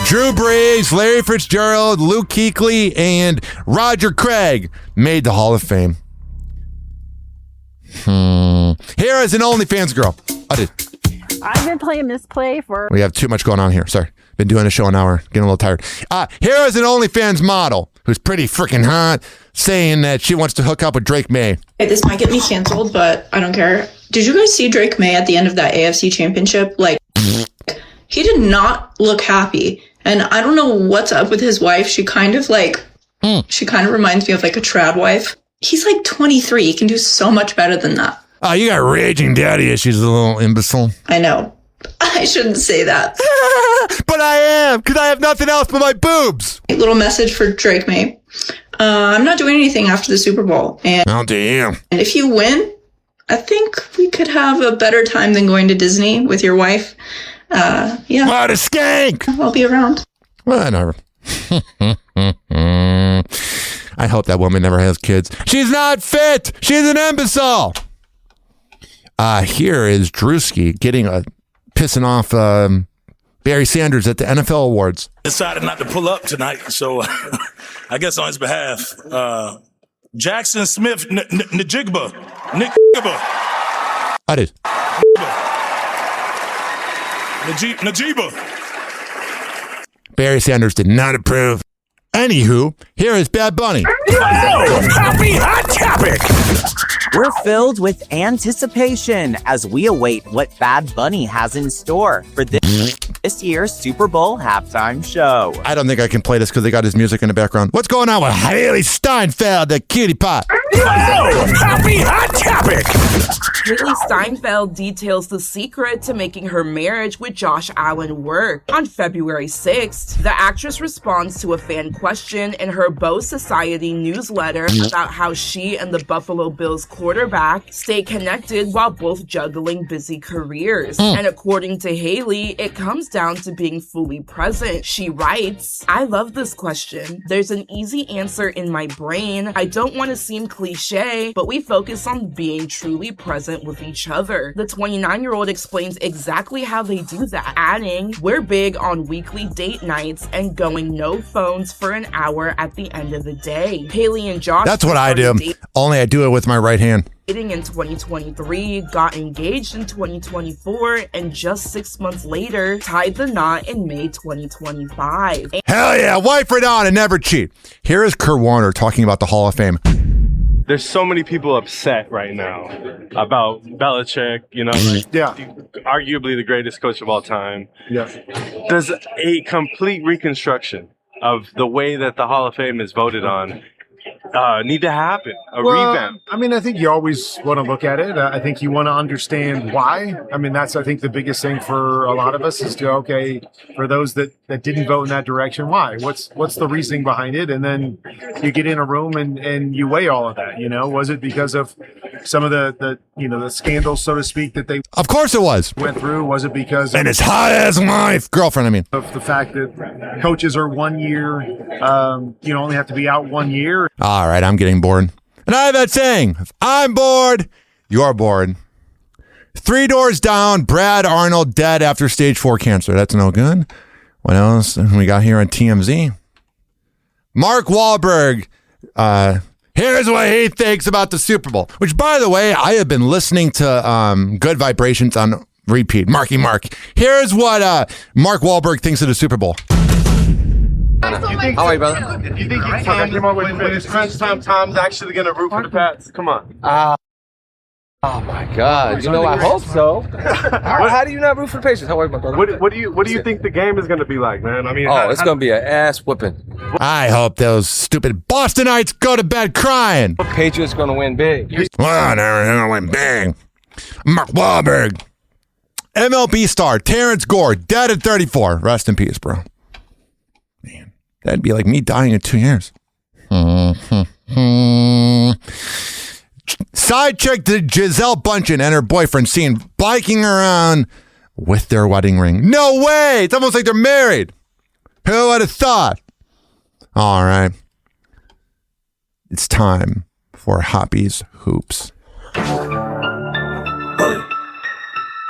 Speaker 1: Drew Brees, Larry Fitzgerald, Luke Kuechly, and Roger Craig made the Hall of Fame. Here is an OnlyFans girl.
Speaker 7: I've been playing Misplay for...
Speaker 1: We have too much going on here. Sorry. Been doing a show an hour. Getting a little tired. Here is an OnlyFans model who's pretty freaking hot saying that she wants to hook up with Drake May.
Speaker 12: Hey, this might get me canceled, but I don't care. Did you guys see Drake May at the end of that AFC championship? Like, he did not look happy. And I don't know what's up with his wife. She kind of reminds me of like a trad wife. He's like 23. He can do so much better than that.
Speaker 1: Oh, you got raging daddy issues, a little imbecile.
Speaker 12: I know. I shouldn't say that.
Speaker 1: But I am, because I have nothing else but my boobs.
Speaker 12: A little message for Drake May. I'm not doing anything after the Super Bowl. And if you win, I think we could have a better time than going to Disney with your wife. Yeah.
Speaker 1: What a skank!
Speaker 12: I'll be around.
Speaker 1: Whatever. I hope that woman never has kids. She's not fit. She's an imbecile. Here is Drewski pissing off Barry Sanders at the NFL Awards.
Speaker 16: Decided not to pull up tonight, so I guess on his behalf, Jackson Smith Najigba.
Speaker 1: I did.
Speaker 16: Najiba.
Speaker 1: Barry Sanders did not approve. Anywho, here is Bad Bunny.
Speaker 5: Happy Hot Topic!
Speaker 8: We're filled with anticipation as we await what Bad Bunny has in store for this year's Super Bowl halftime show.
Speaker 1: I don't think I can play this because they got his music in the background. What's going on with Haley Steinfeld, the cutie pie?
Speaker 5: Happy Hot Topic!
Speaker 9: Haley Steinfeld details the secret to making her marriage with Josh Allen work. On February 6th, the actress responds to a fan question in her Beau Society newsletter about how she and the Buffalo Bills quarterback stay connected while both juggling busy careers. And according to Haley, it comes down to being fully present. She writes, "I love this question. There's an easy answer in my brain. I don't want to seem cliche, but we focus on being truly present with each other." The 29-year-old explains exactly how they do that, adding, "We're big on weekly date nights and going no phones for an hour at the end of the day." Haley and Josh—
Speaker 1: That's what I do. Only I do it with my right hand.
Speaker 9: Dating in 2023, got engaged in 2024, and just 6 months later, tied the knot in May 2025.
Speaker 1: Hell yeah, wife it on and never cheat. Here is Kurt Warner talking about the Hall of Fame.
Speaker 13: There's so many people upset right now about Belichick, arguably the greatest coach of all time.
Speaker 17: Yeah.
Speaker 13: Does a complete reconstruction of the way that the Hall of Fame is voted on need to happen? A revamp?
Speaker 17: I mean, I think you always want to look at it. I think you want to understand why. I mean, that's, I think, the biggest thing for a lot of us is to, okay, for those that didn't vote in that direction, why? What's the reasoning behind it? And then you get in a room and you weigh all of that, Was it because of some of the scandals, so to speak, that they
Speaker 1: Of course it was.
Speaker 17: went through? Was it because
Speaker 1: And his hot-ass wife. Girlfriend, I mean.
Speaker 17: of the fact that coaches are 1 year, only have to be out 1 year?
Speaker 1: All right, I'm getting bored. And I have that saying, if I'm bored, you're bored. 3 doors down, Brad Arnold dead after stage 4 cancer. That's no good. What else we got here on TMZ? Mark Wahlberg, here's what he thinks about the Super Bowl. Which, by the way, I have been listening to Good Vibrations on repeat. Marky Mark. Here's what Mark Wahlberg thinks of the Super Bowl.
Speaker 13: How are you, brother? You think when it's crunch time, Tom's actually going to root for the Pats? Come on.
Speaker 18: Oh my God! I hope so. How do you not root for the Patriots? How are you, my brother?
Speaker 13: What do you think the game is going to be like, man? I mean,
Speaker 18: it's going to be an ass whipping.
Speaker 1: I hope those stupid Bostonites go to bed crying.
Speaker 18: The Patriots going to win big.
Speaker 1: Well, they're going to win big. Mark Wahlberg. MLB star Terrence Gore, dead at 34. Rest in peace, bro. Man, that'd be like me dying in 2 years. Side chick to Giselle Bundchen and her boyfriend seen biking around with their wedding ring. No way! It's almost like they're married. Who would have thought? All right. It's time for Hoppe's Hoops.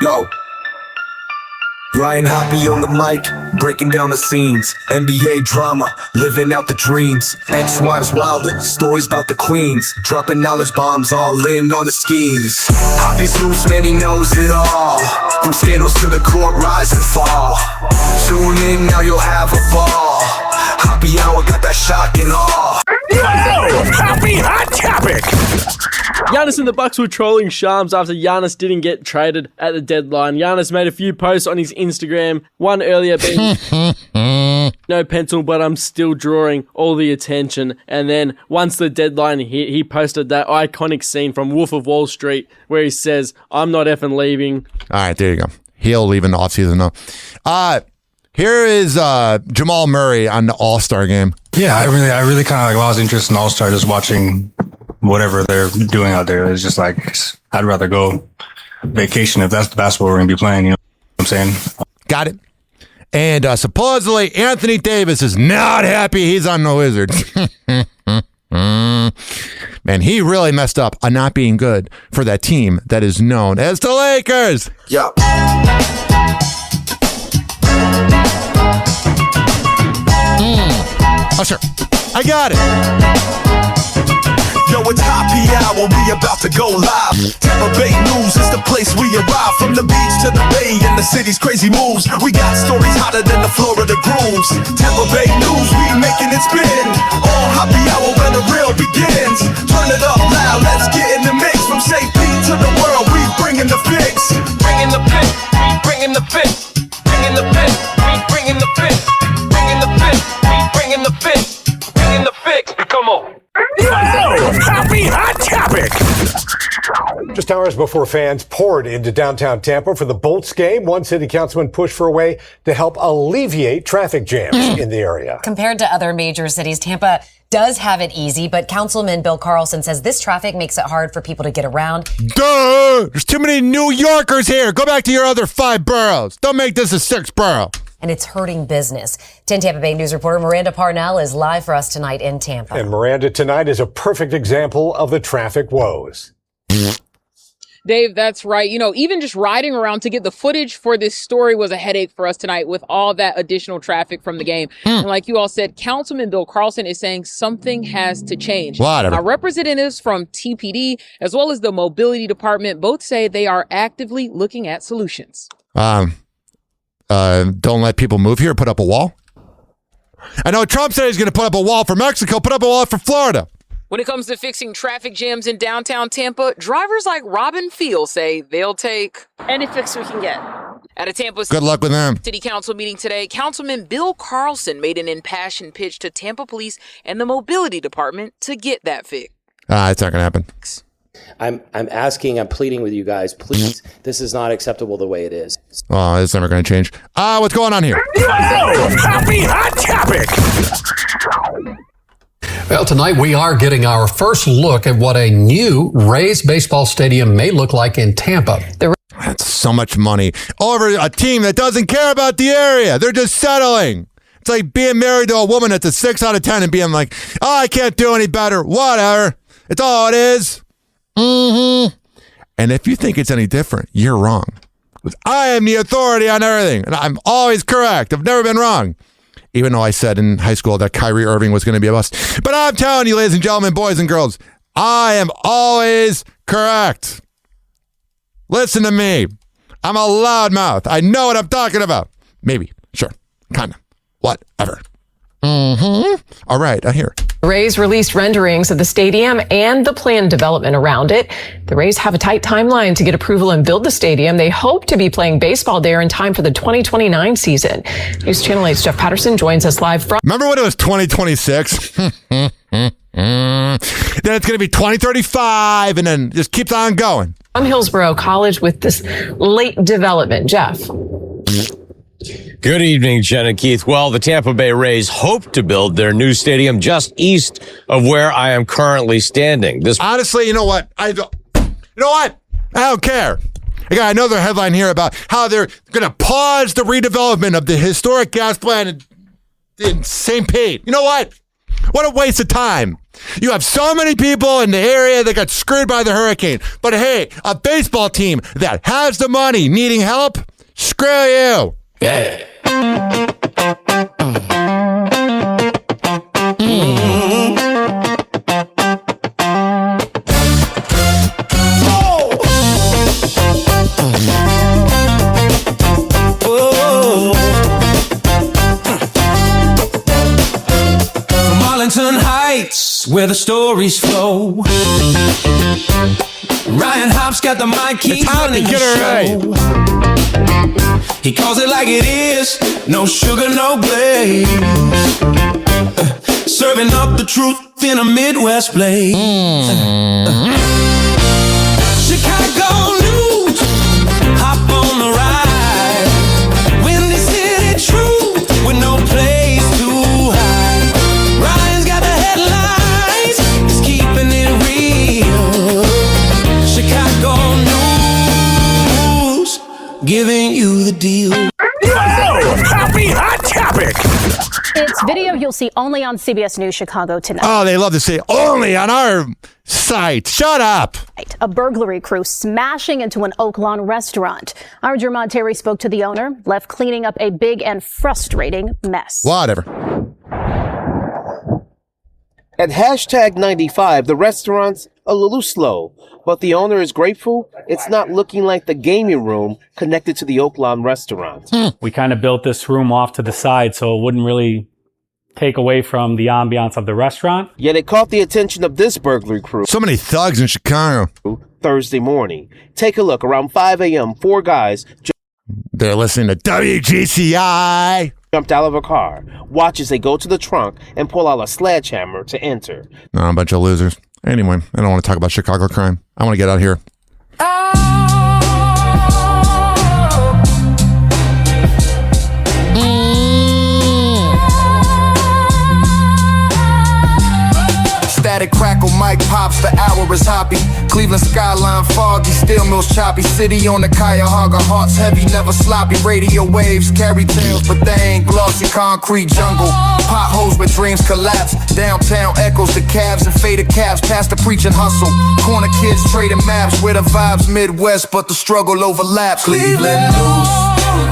Speaker 19: Yo. Brian Hoppe on the mic, breaking down the scenes. NBA drama, living out the dreams. Ex-wives wilder, stories about the queens. Dropping knowledge bombs, all in on the schemes. Hoppe's Hoops, man, he knows it all. From scandals to the court, rise and fall. Tune in, now you'll have a ball. Hoppe Hour got that shock and awe.
Speaker 5: Happy Hot Topic!
Speaker 20: Giannis and the Bucks were trolling Shams after Giannis didn't get traded at the deadline. Giannis made a few posts on his Instagram, one earlier being no pencil, but I'm still drawing all the attention. And then once the deadline hit, he posted that iconic scene from Wolf of Wall Street where he says, "I'm not effing leaving."
Speaker 1: All right, there you go. He'll leave in the offseason, though. Here is Jamal Murray on the All-Star game.
Speaker 24: Yeah, I really kind of lost interest in All-Star, just watching whatever they're doing out there. It's just like, I'd rather go vacation if that's the basketball we're going to be playing, you know what I'm saying?
Speaker 1: Got it. And supposedly Anthony Davis is not happy he's on the Wizards. Man, he really messed up on not being good for that team that is known as the Lakers.
Speaker 19: Yeah.
Speaker 1: Oh, sure. I got it.
Speaker 19: Yo, it's Hoppe hour, we about to go live. Tampa Bay News is the place we arrive. From the beach to the bay and the city's crazy moves. We got stories hotter than the Florida grooves. Tampa Bay News, we making it spin. All happy hour when the real begins. Turn it up loud, let's get in the mix. From St. Pete to the world, we bringing the fix. Bringing the fix, we bringing the fix. Bringing the fix, we bringing the fix. Bringing the fix, we bringing the fix. Bringing the fix, come on.
Speaker 5: Happy Hot Topic!
Speaker 4: Just hours before fans poured into downtown Tampa for the Bolts game, one city councilman pushed for a way to help alleviate traffic jams in the area.
Speaker 6: Compared to other major cities, Tampa does have it easy, but Councilman Bill Carlson says this traffic makes it hard for people to get around.
Speaker 1: Duh! There's too many New Yorkers here. Go back to your other 5 boroughs. Don't make this a 6th borough.
Speaker 6: And it's hurting business. 10 Tampa Bay News reporter Miranda Parnell is live for us tonight in Tampa.
Speaker 4: And Miranda tonight is a perfect example of the traffic woes.
Speaker 10: Dave, that's right. You know, even just riding around to get the footage for this story was a headache for us tonight with all that additional traffic from the game. And like you all said, Councilman Bill Carlson is saying something has to change.
Speaker 1: Whatever.
Speaker 10: Now, representatives from TPD as well as the mobility department both say they are actively looking at solutions.
Speaker 1: Don't let people move here, put up a wall. I know Trump said he's going to put up a wall for Mexico, put up a wall for Florida.
Speaker 10: When it comes to fixing traffic jams in downtown Tampa, drivers like Robin Field say they'll take
Speaker 7: any fix we can get.
Speaker 10: At a Tampa
Speaker 1: Good luck with them.
Speaker 10: City Council meeting today, Councilman Bill Carlson made an impassioned pitch to Tampa Police and the Mobility Department to get that fix.
Speaker 1: It's not going to happen.
Speaker 21: I'm pleading with you guys, please. This is not acceptable the way it is.
Speaker 1: Oh, it's never going to change. What's going on here?
Speaker 5: Happy Hot Topic!
Speaker 22: Well, tonight we are getting our first look at what a new Rays baseball stadium may look like in Tampa.
Speaker 1: That's so much money over a team that doesn't care about the area. They're just settling. It's like being married to a woman that's a 6 out of 10 and being like, oh, I can't do any better. Whatever. It's all it is. Mm-hmm. And if you think it's any different, you're wrong. I am the authority on everything, and I'm always correct. I've never been wrong. Even though I said in high school that Kyrie Irving was going to be a bust. But I'm telling you, ladies and gentlemen, boys and girls, I am always correct. Listen to me. I'm a loudmouth. I know what I'm talking about. Maybe. Sure. Kind of. Whatever. Mm-hmm. All right. I hear.
Speaker 25: Rays released renderings of the stadium and the planned development around it. The Rays have a tight timeline to get approval and build the stadium. They hope to be playing baseball there in time for the 2029 season. News Channel 8's Jeff Patterson joins us live from...
Speaker 1: Remember when it was 2026? Then it's going to be 2035 and then just keeps on going.
Speaker 25: From Hillsborough College with this late development. Jeff.
Speaker 26: Good evening, Jen and Keith. Well, the Tampa Bay Rays hope to build their new stadium just east of where I am currently standing.
Speaker 1: Honestly, you know what? I don't care. I got another headline here about how they're going to pause the redevelopment of the historic gas plant in St. Pete. You know what? What a waste of time. You have so many people in the area that got screwed by the hurricane. But hey, a baseball team that has the money needing help, screw you. Yeah.
Speaker 28: Arlington Heights, where the stories flow. Ryan Hopp's got the mic, he's running the show. He calls it like it is, no sugar, no glaze. Serving up the truth in a Midwest blaze. Chicago news, hop on the ride. Windy City truth with no place to hide. Ryan's got the headlines, he's keeping it real. Chicago news, giving you the deal.
Speaker 5: Happy Hot Topic!
Speaker 29: It's video you'll see only on CBS News Chicago tonight.
Speaker 1: Oh, they love to say only on our site. Shut up.
Speaker 29: A burglary crew smashing into an Oak Lawn restaurant. Our Jermont Terry spoke to the owner, left cleaning up a big and frustrating mess.
Speaker 1: Whatever.
Speaker 30: At #95, the restaurant's
Speaker 2: a little slow, but the owner is grateful it's not looking like the gaming room connected to the Oaklawn restaurant.
Speaker 3: We kind of built this room off to the side so it wouldn't really take away from the ambiance of the restaurant.
Speaker 2: Yet it caught the attention of this burglary crew.
Speaker 1: So many thugs in Chicago.
Speaker 2: Thursday morning. Take a look. Around 5 a.m., 4 guys...
Speaker 1: They're listening to WGCI.
Speaker 2: Jumped out of a car. Watch as they go to the trunk and pull out a sledgehammer to enter.
Speaker 1: No, a bunch of losers. Anyway, I don't want to talk about Chicago crime. I want to get out of here.
Speaker 11: Static crackle, mic pops, the hour is hoppy. Cleveland skyline foggy, steel mills choppy. City on the Cuyahoga, hearts heavy, never sloppy. Radio waves carry tales, but they ain't glossy. Concrete jungle, potholes where dreams collapse. Downtown echoes the cabs and faded cabs. Past the preaching hustle, corner kids trading maps. Where the vibes Midwest, but the struggle overlaps. Cleveland news,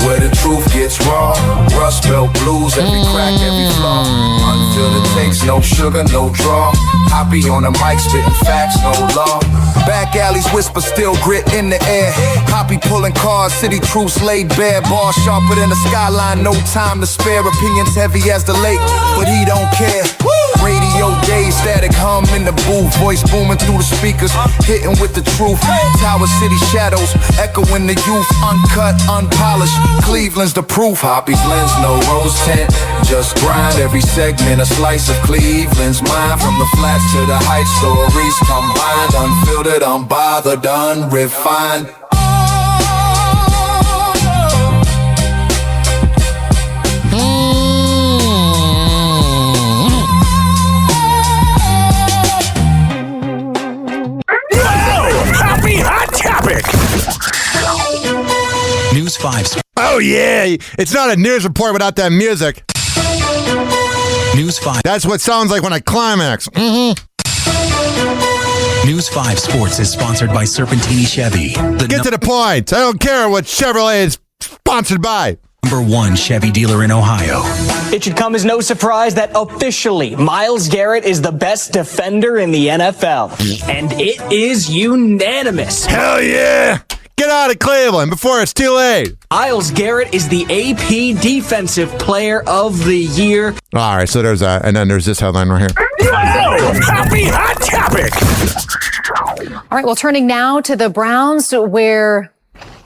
Speaker 11: where the truth gets raw. Rust Belt blues, every crack, every flaw. Unfiltered takes, no sugar, no draw. Hoppy on the mic, spitting facts, no law. Back alleys whisper, still grit in the air. Hoppy pulling cars, city troops laid bare. Bars sharper than the skyline, no time to spare. Opinions heavy as the lake, but he don't care. Radio days, static hum in the booth. Voice booming through the speakers, hitting with the truth. Tower City shadows, echoing the youth. Uncut, unpolished, Cleveland's the proof. Hoppy blends, no rose tint, just grind. Every segment a slice of Cleveland's mind. From the flats to the heights, stories combined. Unfiltered, unbothered, unrefined.
Speaker 5: Happy Hot Topic!
Speaker 12: News 5.
Speaker 1: Oh, yeah. It's not a news report without that music.
Speaker 12: News 5.
Speaker 1: That's what it sounds like when I climax.
Speaker 12: News 5 Sports is sponsored by Serpentini Chevy.
Speaker 1: Get to the point. I don't care what Chevrolet is sponsored by.
Speaker 12: #1 Chevy dealer in Ohio.
Speaker 14: It should come as no surprise that officially Myles Garrett is the best defender in the NFL. And it is unanimous.
Speaker 1: Hell yeah! Get out of Cleveland before it's too late.
Speaker 14: Myles Garrett is the AP Defensive Player of the Year.
Speaker 1: All right, so there's that. And then there's this headline right here.
Speaker 5: Happy Hot Topic!
Speaker 15: All right, well, turning now to the Browns, where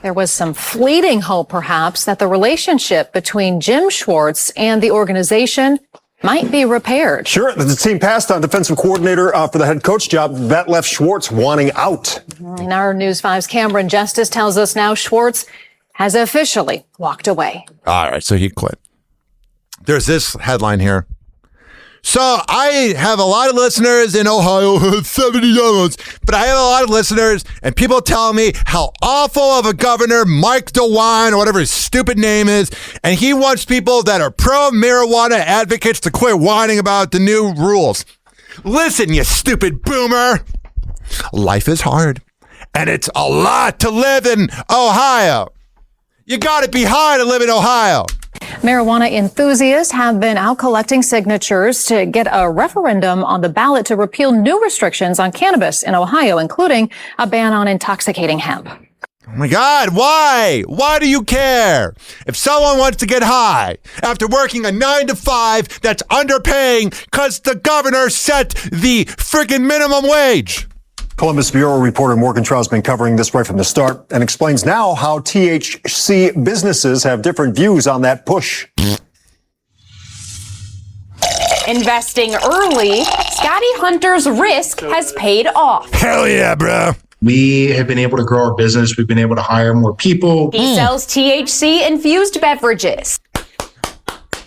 Speaker 15: there was some fleeting hope, perhaps, that the relationship between Jim Schwartz and the organization might be repaired.
Speaker 16: Sure. The team passed on defensive coordinator for the head coach job. That left Schwartz wanting out.
Speaker 15: And our News 5's Cameron Justice tells us now Schwartz has officially walked away.
Speaker 1: All right, so he quit. There's this headline here. So I have a lot of listeners in Ohio, 70 downloads, but I have a lot of listeners and people tell me how awful of a governor Mike DeWine or whatever his stupid name is, and he wants people that are pro-marijuana advocates to quit whining about the new rules. Listen, you stupid boomer. Life is hard, and it's a lot to live in Ohio. You got to be high to live in Ohio.
Speaker 15: Marijuana enthusiasts have been out collecting signatures to get a referendum on the ballot to repeal new restrictions on cannabis in Ohio, including a ban on intoxicating hemp.
Speaker 1: Oh my God, why? Why do you care? If someone wants to get high after working a 9 to 5 that's underpaying because the governor set the freaking minimum wage.
Speaker 16: Columbus Bureau reporter Morgan Trout's been covering this right from the start and explains now how THC businesses have different views on that push.
Speaker 23: Investing early, Scotty Hunter's risk has paid off.
Speaker 1: Hell yeah, bro.
Speaker 27: We have been able to grow our business. We've been able to hire more people.
Speaker 23: He sells THC-infused beverages.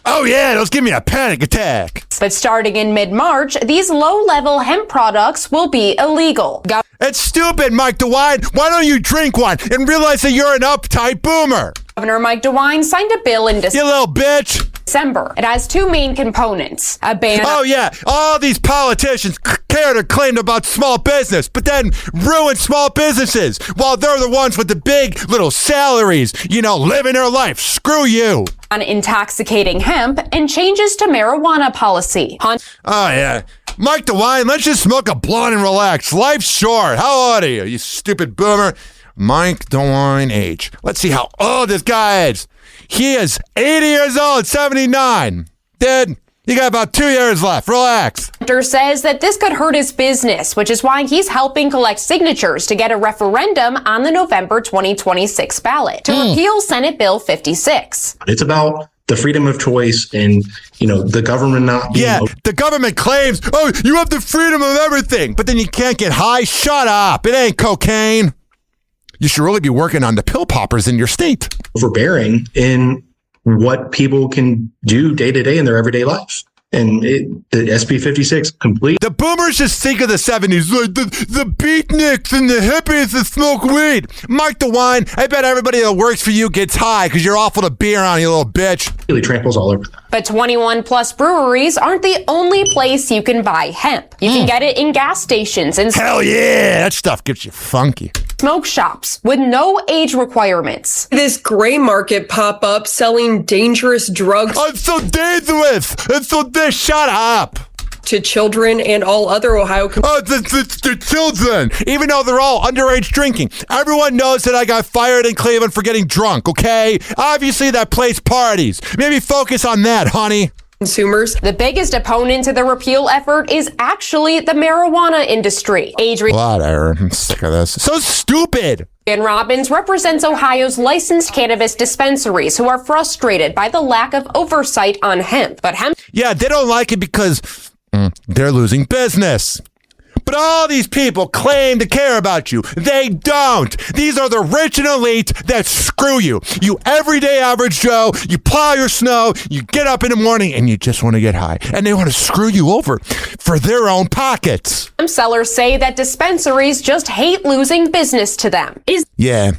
Speaker 1: Oh yeah, those give me a panic attack.
Speaker 23: But starting in mid-March, these low-level hemp products will be illegal.
Speaker 1: It's stupid, Mike DeWine. Why don't you drink one and realize that you're an uptight boomer?
Speaker 23: Governor Mike DeWine signed a bill in
Speaker 1: You little bitch.
Speaker 23: December. It has two main components. A ban.
Speaker 1: Oh yeah, all these politicians care to claim about small business, but then ruin small businesses while they're the ones with the big little salaries, living their life. Screw you.
Speaker 23: On intoxicating hemp and changes to marijuana policy.
Speaker 1: Oh yeah, Mike DeWine, let's just smoke a blunt and relax. Life's short. How old are you, you stupid boomer? Mike DeWine age. Let's see how old this guy is. He is 80 years old, 79. Dude, you got about 2 years left. Relax.
Speaker 23: Hunter says that this could hurt his business, which is why he's helping collect signatures to get a referendum on the November 2026 ballot to repeal Senate Bill 56.
Speaker 27: It's about the freedom of choice and, the government not being...
Speaker 1: Yeah, the government claims, oh, you have the freedom of everything, but then you can't get high. Shut up. It ain't cocaine. You should really be working on the pill poppers in your state.
Speaker 27: Overbearing in what people can do day to day in their everyday life. And the SB 56 complete.
Speaker 1: The boomers just think of the 70s, like the beatniks and the hippies that smoke weed. Mike DeWine, I bet everybody that works for you gets high because you're awful to be around, you little bitch.
Speaker 27: Really tramples all over them.
Speaker 23: But 21 plus breweries aren't the only place you can buy hemp. You can get it in gas stations and
Speaker 1: hell yeah, that stuff gets you funky.
Speaker 23: Smoke shops with no age requirements.
Speaker 6: This gray market pop up selling dangerous drugs.
Speaker 1: Oh, it's so dangerous. It's so shut up.
Speaker 6: To children and all other Ohio.
Speaker 1: The children, even though they're all underage drinking. Everyone knows that I got fired in Cleveland for getting drunk, okay? Obviously, that place parties. Maybe focus on that, honey.
Speaker 6: Consumers.
Speaker 23: The biggest opponent to the repeal effort is actually the marijuana industry.
Speaker 1: Whatever. I'm sick of this. So stupid.
Speaker 23: Adrian Robbins represents Ohio's licensed cannabis dispensaries who are frustrated by the lack of oversight on hemp. But hemp...
Speaker 1: Yeah, they don't like it because they're losing business. But all these people claim to care about you. They don't. These are the rich and elite that screw you. You everyday average Joe, you plow your snow, you get up in the morning, and you just want to get high. And they want to screw you over for their own pockets.
Speaker 23: Some sellers say that dispensaries just hate losing business to them.
Speaker 1: Yeah.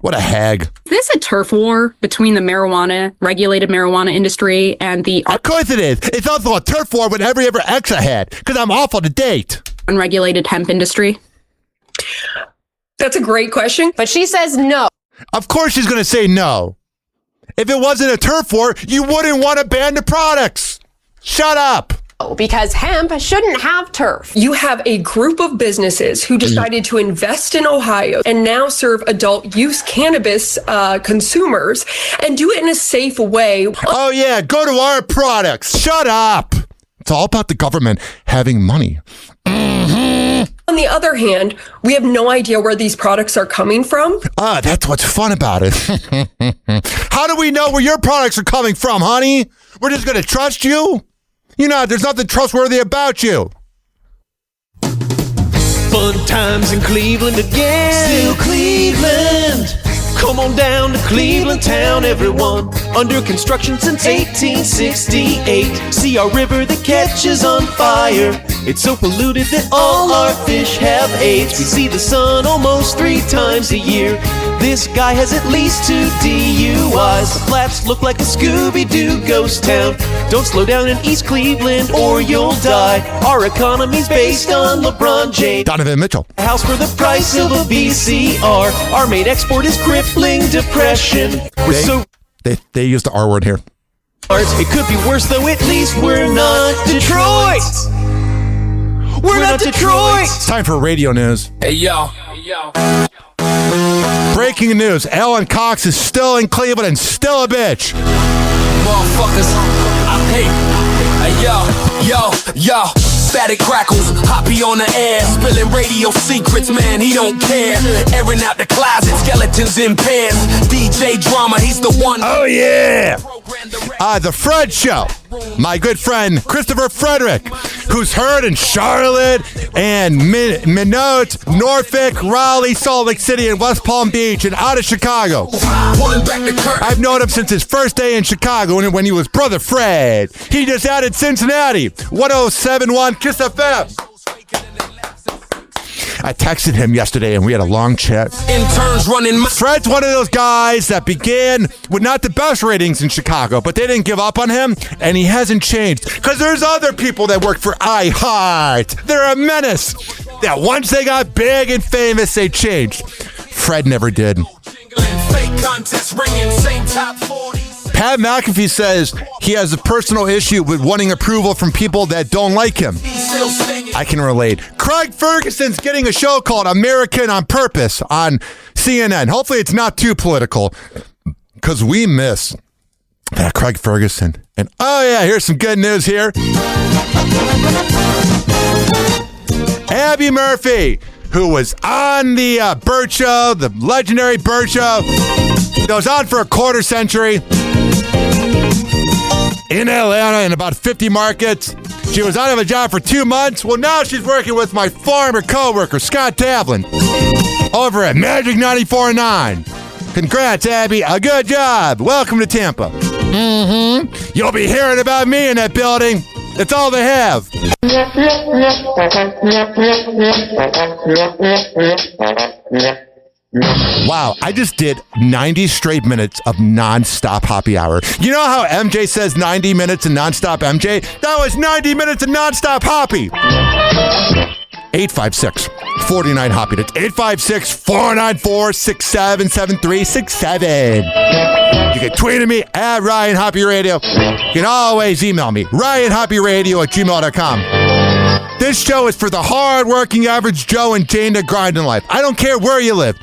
Speaker 1: What a hag.
Speaker 8: Is this a turf war between the regulated marijuana industry and the...
Speaker 1: Of course it is. It's also a turf war with every ex I had, because I'm awful to date.
Speaker 8: Unregulated hemp industry?
Speaker 6: That's a great question.
Speaker 23: But she says no.
Speaker 1: Of course she's going to say no. If it wasn't a turf war, you wouldn't want to ban the products. Shut up.
Speaker 23: Because hemp shouldn't have turf.
Speaker 6: You have a group of businesses who decided to invest in Ohio and now serve adult use cannabis consumers and do it in a safe way.
Speaker 1: Oh yeah, go to our products. Shut up. It's all about the government having money.
Speaker 6: On the other hand, we have no idea where these products are coming from.
Speaker 1: That's what's fun about it. How do we know where your products are coming from, honey? We're just going to trust you? There's nothing trustworthy about you.
Speaker 28: Fun times in Cleveland again. Still Cleveland. Come on down to Cleveland town, everyone. Under construction since 1868. See our river that catches on fire. It's so polluted that all our fish have AIDS. We see the sun almost 3 times a year. This guy has at least 2 DUIs. The flats look like a Scooby-Doo ghost town. Don't slow down in East Cleveland or you'll die. Our economy's based on LeBron James.
Speaker 1: Donovan Mitchell.
Speaker 28: A house for the price of a VCR. Our main export is crippling depression.
Speaker 1: They use the R word here.
Speaker 28: It could be worse though, at least we're not Detroit. We're not Detroit.
Speaker 1: It's time for radio news.
Speaker 28: Hey, yo.
Speaker 1: Breaking news. Alan Cox is still in Cleveland and still a bitch.
Speaker 28: Motherfuckers, yo. Static crackles, Hoppe on the air, spilling radio secrets, man, he don't care. Airing out the closet, skeletons in pairs. DJ Drama, he's the one.
Speaker 1: Oh yeah. The Fred Show. My good friend Christopher Frederick, who's heard in Charlotte and Minot, Norfolk, Raleigh, Salt Lake City, and West Palm Beach, and out of Chicago. I've known him since his first day in Chicago when he was Brother Fred. He just added Cincinnati, 107.1 Kiss FM. I texted him yesterday and we had a long chat.
Speaker 28: Interns running.
Speaker 1: Fred's one of those guys that began with not the best ratings in Chicago, but they didn't give up on him, and he hasn't changed. Because there's other people that work for iHeart. They're a menace. That once they got big and famous, they changed. Fred never did.
Speaker 28: Fake contests ringing, same top 40.
Speaker 1: Pat McAfee says he has a personal issue with wanting approval from people that don't like him. I can relate. Craig Ferguson's getting a show called American on Purpose on CNN. Hopefully it's not too political, because we miss Craig Ferguson. And oh yeah, here's some good news here. Abby Murphy, who was on the Burt Show, the legendary Burt Show, goes on for a quarter century in Atlanta in about 50 markets. She was out of a job for 2 months. Well, now she's working with my former coworker, Scott Tavlin, over at Magic 94.9. Congrats, Abby. A good job. Welcome to Tampa. You'll be hearing about me in that building. That's all they have. Wow, I just did 90 straight minutes of non-stop happy hour. You know how MJ says 90 minutes of non-stop MJ? That was 90 minutes of non-stop happy. 856-49-HOPPY. That's 856-494-677367. You can tweet at me at Ryan Hoppy Radio. You can always email me, RyanHoppyRadio@gmail.com. This show is for the hard-working average Joe and Jane that grind in life. I don't care where you live.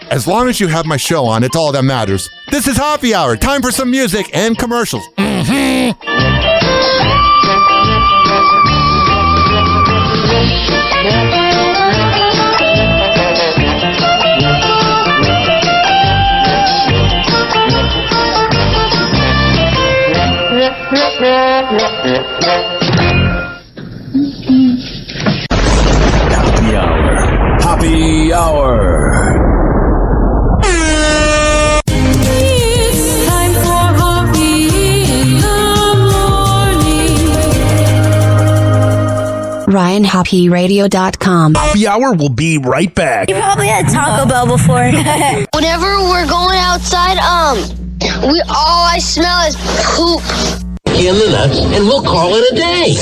Speaker 1: As long as you have my show on, it's all that matters. This is Happy Hour. Time for some music and commercials.
Speaker 5: Happy Hour. Happy Hour.
Speaker 4: It's time for Hoppy in the morning.
Speaker 7: RyanHoppyRadio.com.
Speaker 5: Happy Hour will be right back.
Speaker 7: You probably had Taco Bell before.
Speaker 9: Whenever we're going outside, all I smell is poop.
Speaker 5: In the nuts, and we'll call it a day.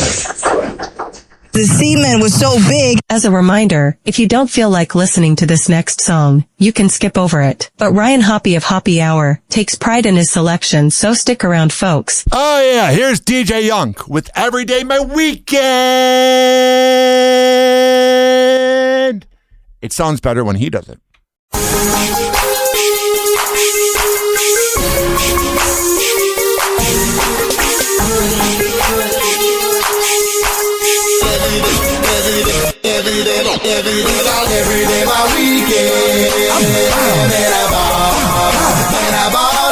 Speaker 13: The semen was so big. As a reminder, if you don't feel like listening to this next song, you can skip over it. But Ryan Hoppy of Hoppy Hour takes pride in his selection, so stick around, folks.
Speaker 1: Oh yeah, here's DJ Young with Every Day My Weekend. It sounds better when he does it.
Speaker 11: Every day my weekend. Man, I ball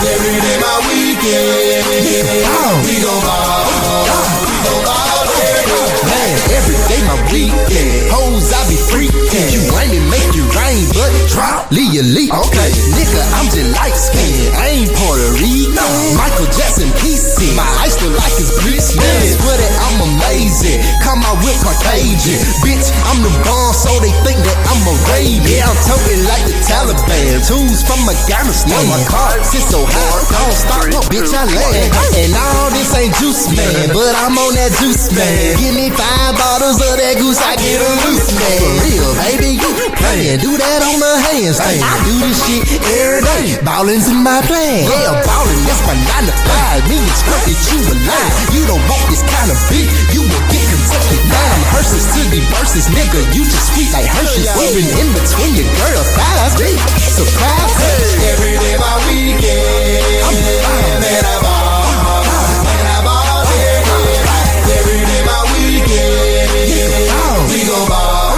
Speaker 11: every day my weekend. We gon' ball man, every day my weekend. Hoes, I be freaking. You ain't it make you rain, but drop, leave you leak. Okay, nigga, I'm just light skinned. I ain't Puerto Rican. No. Michael Jackson PC. My ice still like his bleach. Man, swear that I'm amazing. Come out with Caucasian. Bitch, I'm the bomb, so they think that I'm a Raven. Yeah, I'm talking like the Taliban. Tools from Afghanistan. My car sits so high, don't stop, no, bitch, I land. And all this ain't juice, man, but I'm on that juice, man. Give me 5 bottles of that goose, I get a loose, man. For real, baby, you playing. Do that on the handstand. I do this shit every day. Ballin's in my plan. Yeah, ballin', that's my 9 to 5. Me expect that you alive. You don't want this kind of beat, you will get Kentucky down. Hearses to the verses, nigga, you just sweet like Hershey's. Moving in between your girl thighs. Surprise, every day my weekend. Man, I ball. Every day my weekend. We gon' ball.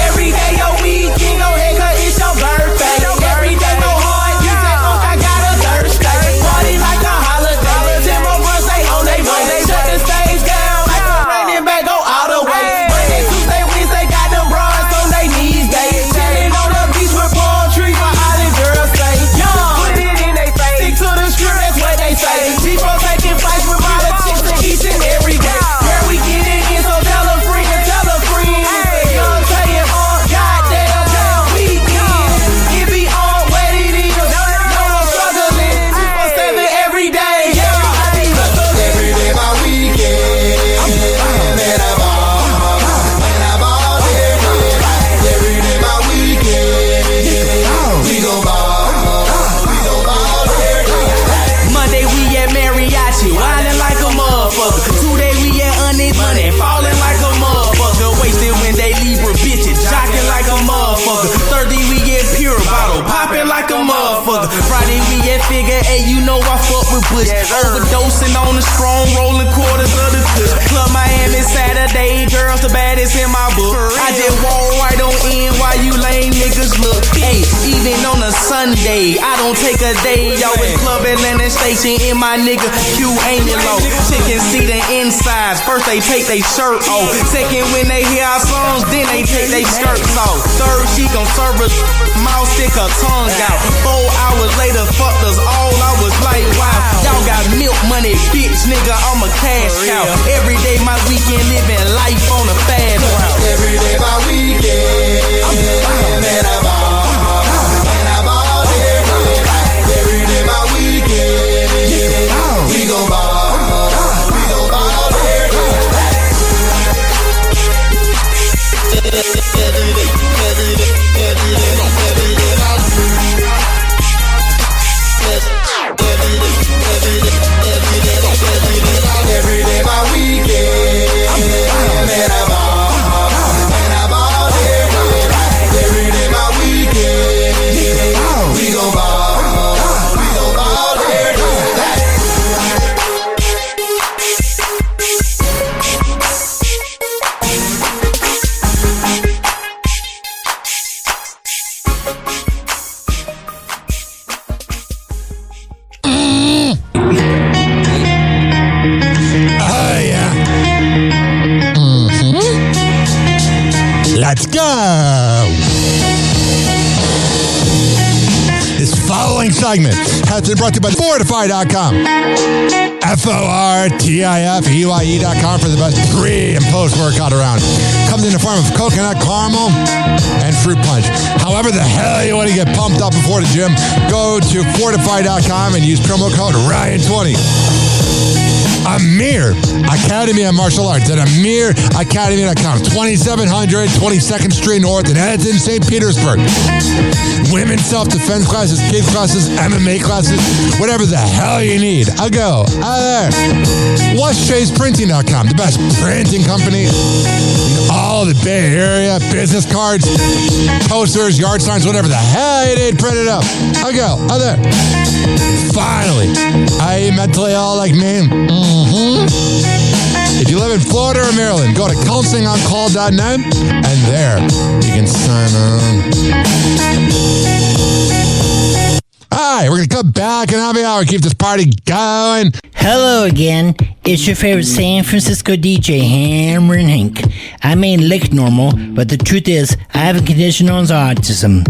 Speaker 4: Every day your weekend, go ahead, 'cause it's your birthday. Every day go hard, you say, I got a Thursday. Party like a holiday. 10 more months, they on they way. They shut the stage down like a running back, go all the way. Monday, Tuesday, Wednesday, got them bras on their knees. They chilling on the beach with palm trees, my island girls say, young. Put it in
Speaker 28: figure, hey, you know I fuck with Bush. Overdosing on the strong, rolling quarters of the kush. Club Miami Saturday, girls the baddest in my book. I just walk right on in while you lame niggas look. Hey, even on a Sunday, I don't take a day. Y'all in Club Atlanta Station in my nigga Q ain't it low. Chicken see the insides. First they take they shirt off. Second when they hear our songs, then they take they skirts off. Third she gon' serve us, mouth stick her tongue out. 4 hours later, fucked us all. I was like, wow, y'all got milk money, bitch, nigga. I'm a cash cow. Every day my weekend, living life on a fast route.
Speaker 4: Every day my weekend, and I ball, every day my weekend, we gon' ball. Every day my weekend, and I ball, every day my weekend, we gon' ball,
Speaker 1: Let's go! This following segment has been brought to you by Fortify.com. FORTIFEYE.com for the best pre- and post-workout around. Comes in the form of coconut caramel and fruit punch. However the hell you want to get pumped up before the gym, go to Fortify.com and use promo code RYAN20. Amir Academy of Martial Arts at AmirAcademy.com. 2700 22nd Street North in Edmonton, St. Petersburg. Women's self-defense classes, kids classes, MMA classes, whatever the hell you need. I'll go. There. WhatShay'sPrinting.com, the best printing company in all the Bay Area. Business cards, posters, yard signs, whatever the hell you need printed up. I'll go. There. Finally, are you mentally ill like me? If you live in Florida or Maryland, go to counselingoncall.net and there you can sign on. All right, we're going to come back in happy hour, keep this party going.
Speaker 10: Hello again. It's your favorite San Francisco DJ, Hammer and Hank. I may look normal, but the truth is, I have a condition known as autism.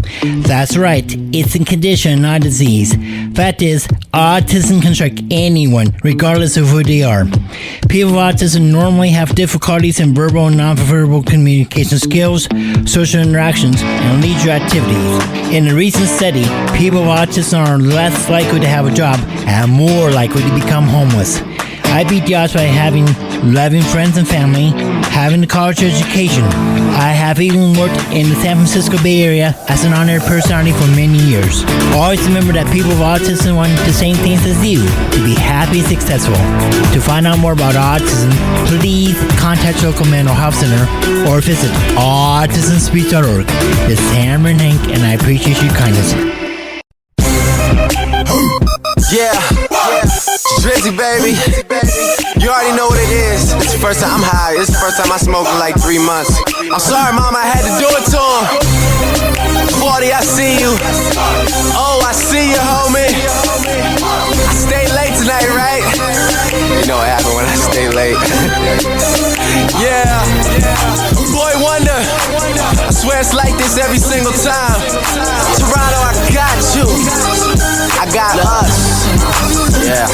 Speaker 10: That's right, it's a condition, not a disease. Fact is, autism can strike anyone, regardless of who they are. People with autism normally have difficulties in verbal and non-verbal communication skills, social interactions, and leisure activities. In a recent study, people with autism are less likely to have a job and more likely to become homeless. I beat the odds by having loving friends and family, having a college education. I have even worked in the San Francisco Bay Area as an honored personality for many years. Always remember that people with autism want the same things as you, to be happy and successful. To find out more about autism, please contact your local mental health center or visit autismspeech.org. This is Hammer and Hank, and I appreciate your kindness.
Speaker 17: Yeah, Drizzy baby, you already know what it is. It's the first time I'm high, it's the first time I smoked in like 3 months. I'm sorry mom, I had to do it to him. 40, I see you. Oh, I see you, homie. I stayed late tonight, right? You know what happened when I stay late. Yeah, Boy Wonder, I swear it's like this every single time. Toronto, I got you, I got us. Yeah,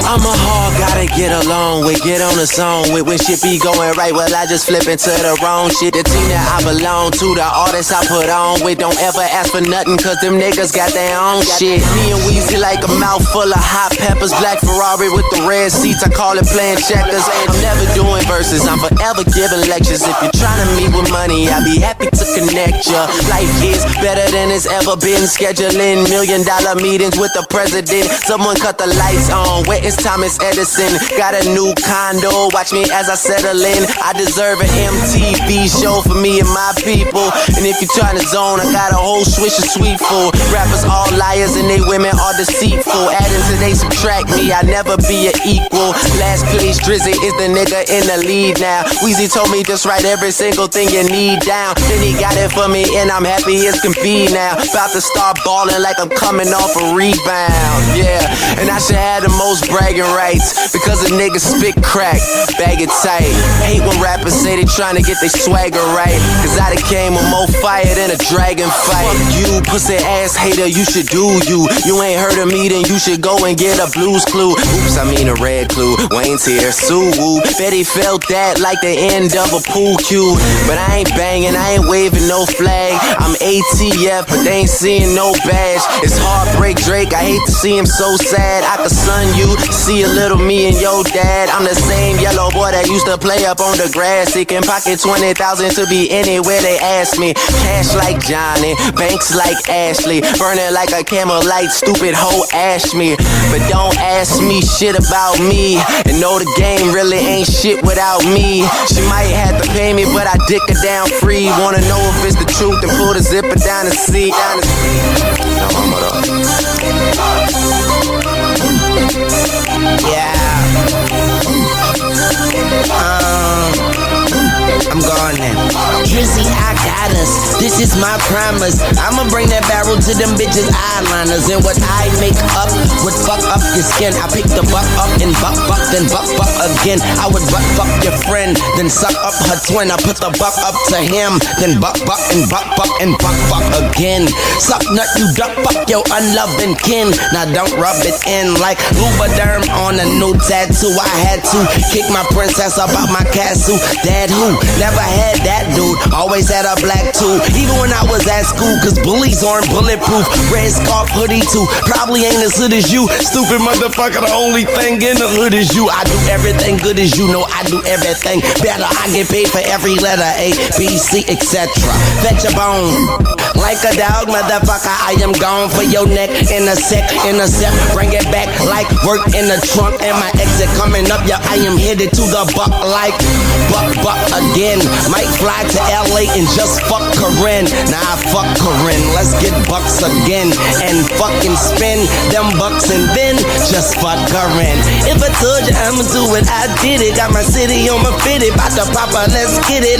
Speaker 17: I'm a hog, gotta get along with, get on the song with. When shit be going right, well I just flip into the wrong shit. The team that I belong to, the artists I put on with, don't ever ask for nothing, cause them niggas got their own shit. Me and Weezy like a mouthful of hot peppers, black Ferrari with the red seats, I call it playing checkers. I'm never doing verses, I'm forever giving lectures. If you're trying to meet with money, I'll be happy to connect ya. Life is better than it's ever been, scheduling $1 million meetings with the president. Someone cut the lights on. Where is Thomas Edison? Got a new condo, watch me as I settle in. I deserve an MTV show for me and my people. And if you're trying to zone, I got a whole swish of sweet food. Rappers all liars and they women are deceitful. Adding to they subtract me, I never be an equal. Last place, Drizzy is the nigga in the lead now. Weezy told me just write every single thing you need down. Then he got it for me and I'm happy as can be now. About to start balling like I'm coming off a rebound. Yeah, and I should have the most bragging rights because a nigga spit crack, bag it tight. Hate when rappers say they trying to get their swagger right, cause I done came with more fire than a dragon fight. Fuck you, pussy ass hater, you should do you. You ain't heard of me, then you should go and get a Blue's Clue. Oops, I mean a red clue. Wayne's here, Sue Woo. Betty felt that like the end of a pool cue. But I ain't banging, I ain't waving no flag. I'm ATF, but they ain't seeing no badge. It's Heartbreak Drake, I hate to see him so sad. I could son you, see a little me and your dad. I'm the same yellow boy that used to play up on the grass. He can pocket 20,000 to be anywhere they ask me. Cash like Johnny, banks like Ashley. Burning like a camel light, stupid hoe ash me. But don't ask me shit about me. And know the game really ain't shit without me. She might have to pay me, but I dick her down free. Wanna know if it's the truth, then pull the zipper down the seat. Yeah. I'm gone now. Drizzy, I got us. This is my promise. I'ma bring that barrel to them bitches' eyeliners. And what I make up would fuck up your skin. I pick the buck up and buck, then buck again. I would buck your friend, then suck up her twin. I put the buck up to him, then buck and buck again. Suck nut, you duck, fuck your unloving kin. Now don't rub it in like Lubriderm on a new tattoo. I had to kick my princess up out my castle. Dad who? Never had that dude. Always had a black too. Even when I was at school, cause bullies aren't bulletproof. Red scarf hoodie too. Probably ain't as hood as you. Stupid motherfucker, the only thing in the hood is you. I do everything good as you know. I do everything better. I get paid for every letter A, B, C, etc. Fetch a bone. Like a dog, motherfucker, I am gone for your neck in a sec, bring it back like work in the trunk and my exit coming up, yeah, I am headed to the buck like buck again, might fly to LA and just fuck Corinne, nah, fuck Corinne, let's get bucks again, and fucking spend them bucks and then just fuck Corinne. If I told you I'ma do it, I did it, got my city on my fitted, bout to pop up, let's get it,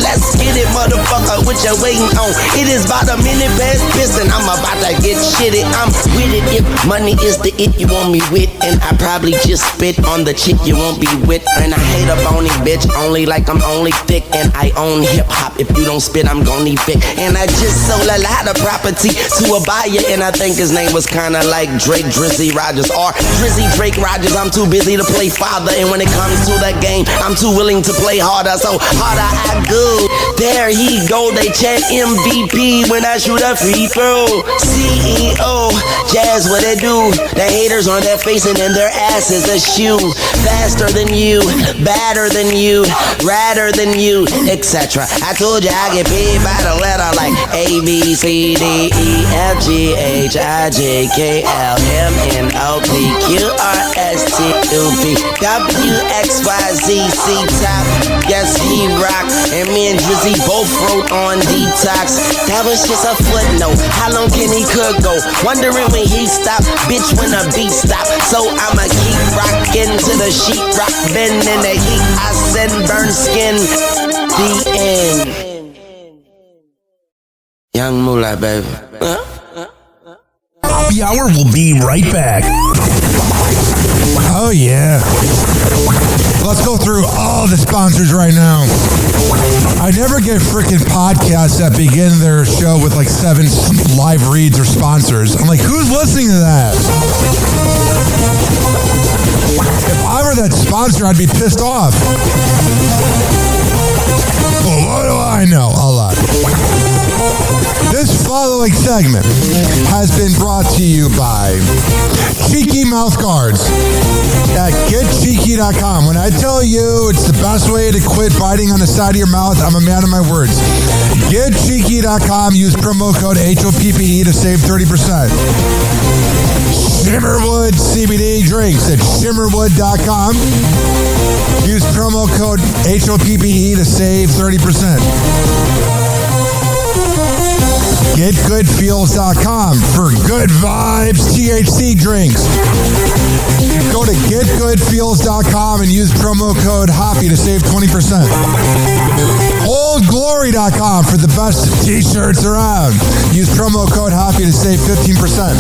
Speaker 17: motherfucker, what you waiting on, it is about a minute past piston, I'm about to get shitty, I'm with it, if money is the it you want me with, and I probably just spit on the chick you won't be with, and I hate a bony bitch, only like I'm only thick, and I own hip-hop, if you don't spit, I'm gonna evict, and I just sold a lot of property to a buyer, and I think his name was kinda like Drake Drizzy Rogers, or Drizzy Drake Rogers, I'm too busy to play father, and when it comes to that game, I'm too willing to play harder, so harder I go, there he go, they chant MVP when I shoot a free throw, CEO, Jazz what they do, the haters on their face and in their asses a shoe, faster than you, badder than you, radder than you, etc. I told you I get paid by the letter like A, B, C, D, E, F, G, H, I, J, K, L, M, N, O, P, Q, R, S, T, U, V, W, X, Y, Z, C, top, yes he rock, and me and Drizzy both wrote on Detox, that was just a footnote, how long can he could go, wondering when he stop, bitch when the beat stop, so I'ma keep rockin' to the sheetrock, bend in the heat, I send burn skin, the end. Young Moolah, baby.
Speaker 5: Happy Hour will be right back.
Speaker 1: Oh, yeah. Let's go through all the sponsors right now. I never get freaking podcasts that begin their show with like 7 live reads or sponsors. I'm like, who's listening to that? If I were that sponsor, I'd be pissed off. Well, what do I know? A lot. This following segment has been brought to you by Cheeky Mouth Guards at getcheeky.com. When I tell you it's the best way to quit biting on the side of your mouth, I'm a man of my words. Getcheeky.com. Use promo code HOPPE to save 30%. Shimmerwood CBD drinks at shimmerwood.com. Use promo code HOPPE to save 30%. GetGoodFeels.com for good vibes THC drinks. Go to GetGoodFeels.com and use promo code HOPPY to save 20%. OldGlory.com for the best t-shirts around. Use promo code HOPPY to save 15%.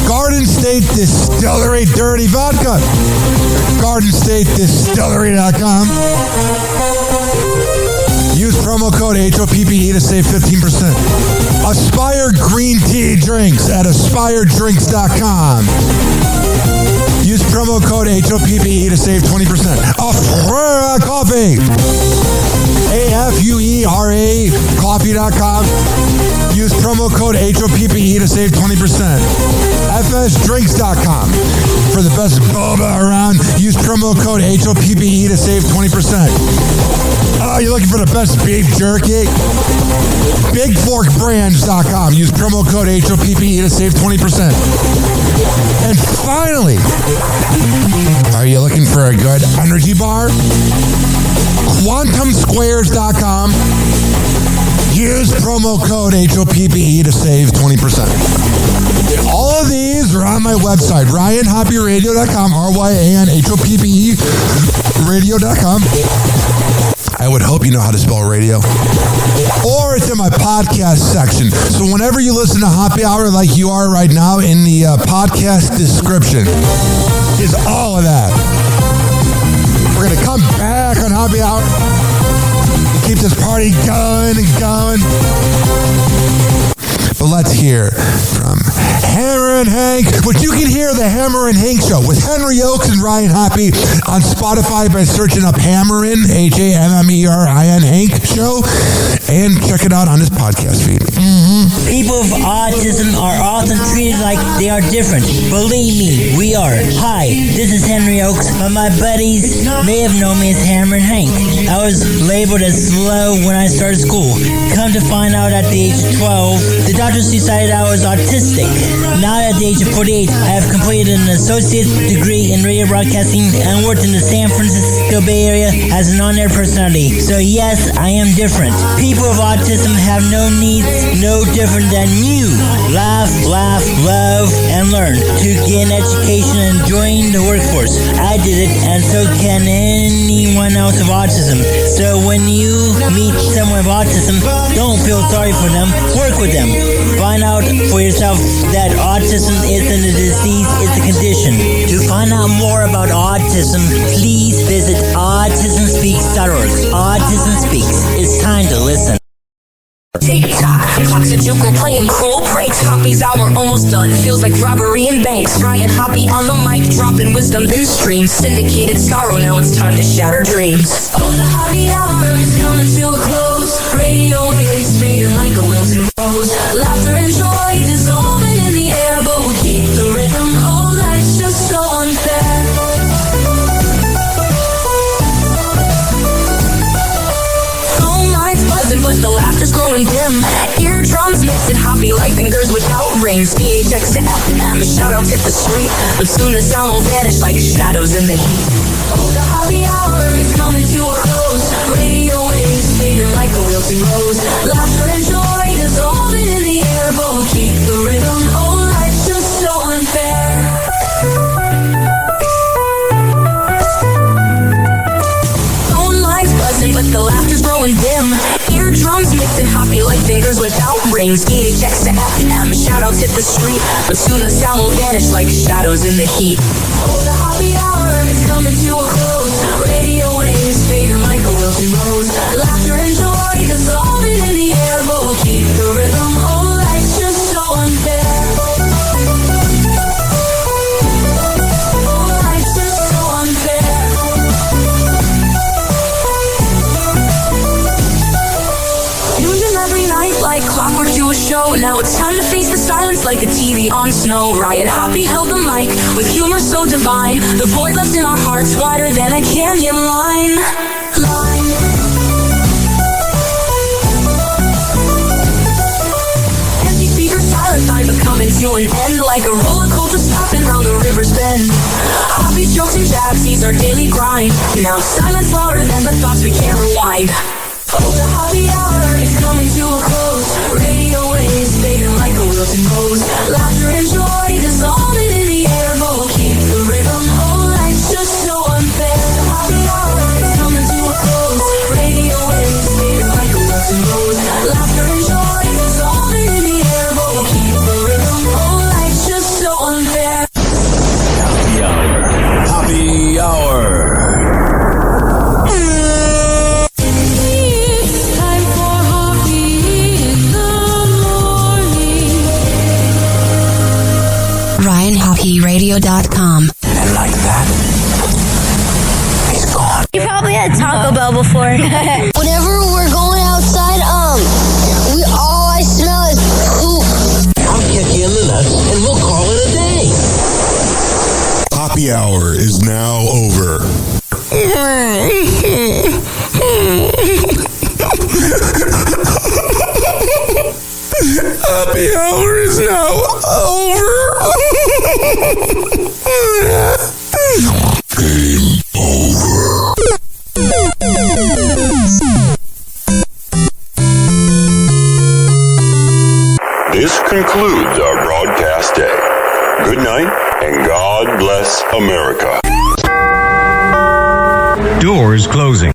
Speaker 1: Garden State Distillery Dirty Vodka. GardenStateDistillery.com. Use promo code HOPPE to save 15%. Aspire Green Tea Drinks at AspireDrinks.com. Use promo code HOPPE to save 20%. Afura Coffee. AFUERA Coffee.com. Use promo code HOPPE to save 20%. FSDrinks.com. For the best boba around, use promo code HOPPE to save 20%. Oh, you're looking for the best beef jerky? BigForkBrands.com. Use promo code HOPPE to save 20%. And finally, are you looking for a good energy bar? QuantumSquares.com. Use promo code HOPPE to save 20%. All of these are on my website, RyanHoppyRadio.com, RyanHoppe Radio.com. I would hope you know how to spell radio. Or it's in my podcast section. So whenever you listen to Happy Hour like you are right now, in the podcast description is all of that. We're going to come back on Happy Hour. Keep this party going and going. But let's hear from Hammer and Hank, which you can hear the Hammer and Hank Show with Henry Oakes and Ryan Hoppe on Spotify by searching up Hammerin, HAMMERIN Hank Show, and check it out on his podcast feed.
Speaker 10: People with autism are often treated like they are different. Believe me, we are. Hi, this is Henry Oakes, but my buddies may have known me as Hammer and Hank. I was labeled as slow when I started school. Come to find out at the age of 12, the doctors decided I was autistic. Now at the age of 48, I have completed an associate's degree in radio broadcasting and worked in the San Francisco Bay Area as an on-air personality. So yes, I am different. People with autism have no needs, no different than you. Laugh, love, and learn to get an education and join the workforce. I did it, and so can anyone else with autism. So when you meet someone with autism, don't feel sorry for them. Work with them. Find out for yourself that autism isn't a disease, it's a condition. To find out more about autism, please visit autismspeaks.org. Autism Speaks. It's time to listen.
Speaker 18: TikTok, clocks a joke, we're playing cruel pranks. Hoppy's hour almost done, feels like robbery in banks. Ryan Hoppe on the mic, dropping wisdom through streams. Syndicated sorrow, now it's time to shatter dreams. Oh, the Hoppe hour is coming to a close. Radio waves fading like a wilted rose. Laughter and joy dissolving in the air, but we'll keep the rhythm. Oh, life's just so unfair. Phone lines buzzing, but the laughter's growing dim. Eardrums mixing Hoppe like fingers without rings. PHX to FM, shoutouts hit the street, but soon the sound will vanish like shadows in the heat. Oh, the Hoppe hour is coming to a close. Radio waves fading like a wilting rose. Laughter and joy dissolving in the air, but we'll keep the rhythm. Oh, life's just so unfair. Phone lines buzzing, but the laughter's growing dim. Eardrums mixing Hoppe like fingers without rings. PHX to FM, shoutouts hit the street, but soon the sound will vanish like shadows in the heat. Oh, the Hoppe hour is coming to a close. Radio waves fading like a wilting rose. Laughter and joy dissolving in the air, but we'll keep the rhythm. Oh, life's just so unfair. Oh, life's just so unfair. Tuned in every night like clockwork to a show. Now it's time to face the silence like a TV on snow. Ryan Hoppe held the mic with humor so divine. The void left in our hearts wider than a canyon line. Empty speakers silent, life is coming to an end, like a roller coaster stopping round the river's bend. Hobby jokes and jabs, he's our daily grind. Now silence louder than the thoughts we can't rewind. Oh, the hobby hour is coming to a close. Radio waves fading like a wilted rose. Laughter and joy dissolving in the air, but we'll keep the rhythm. Oh, life's just so unfair. The hobby hour is coming to a close. Radio waves fading like a wilted rose. Laughter and joy dissolving in the air, but we'll keep the rhythm. Oh, life's just so unfair.
Speaker 12: Happy hour. Happy hour.
Speaker 7: RyanHoppyRadio.com.
Speaker 12: And like that, he's gone.
Speaker 7: You probably had Taco Bell before.
Speaker 9: Whenever we're going outside, all I smell is poop.
Speaker 12: I'll kick you in the nuts and we'll call it a day.
Speaker 3: Happy hour is now over. Happy hour is now over. Game over.
Speaker 19: This concludes our broadcast day. Good night and God bless America.
Speaker 20: Doors closing.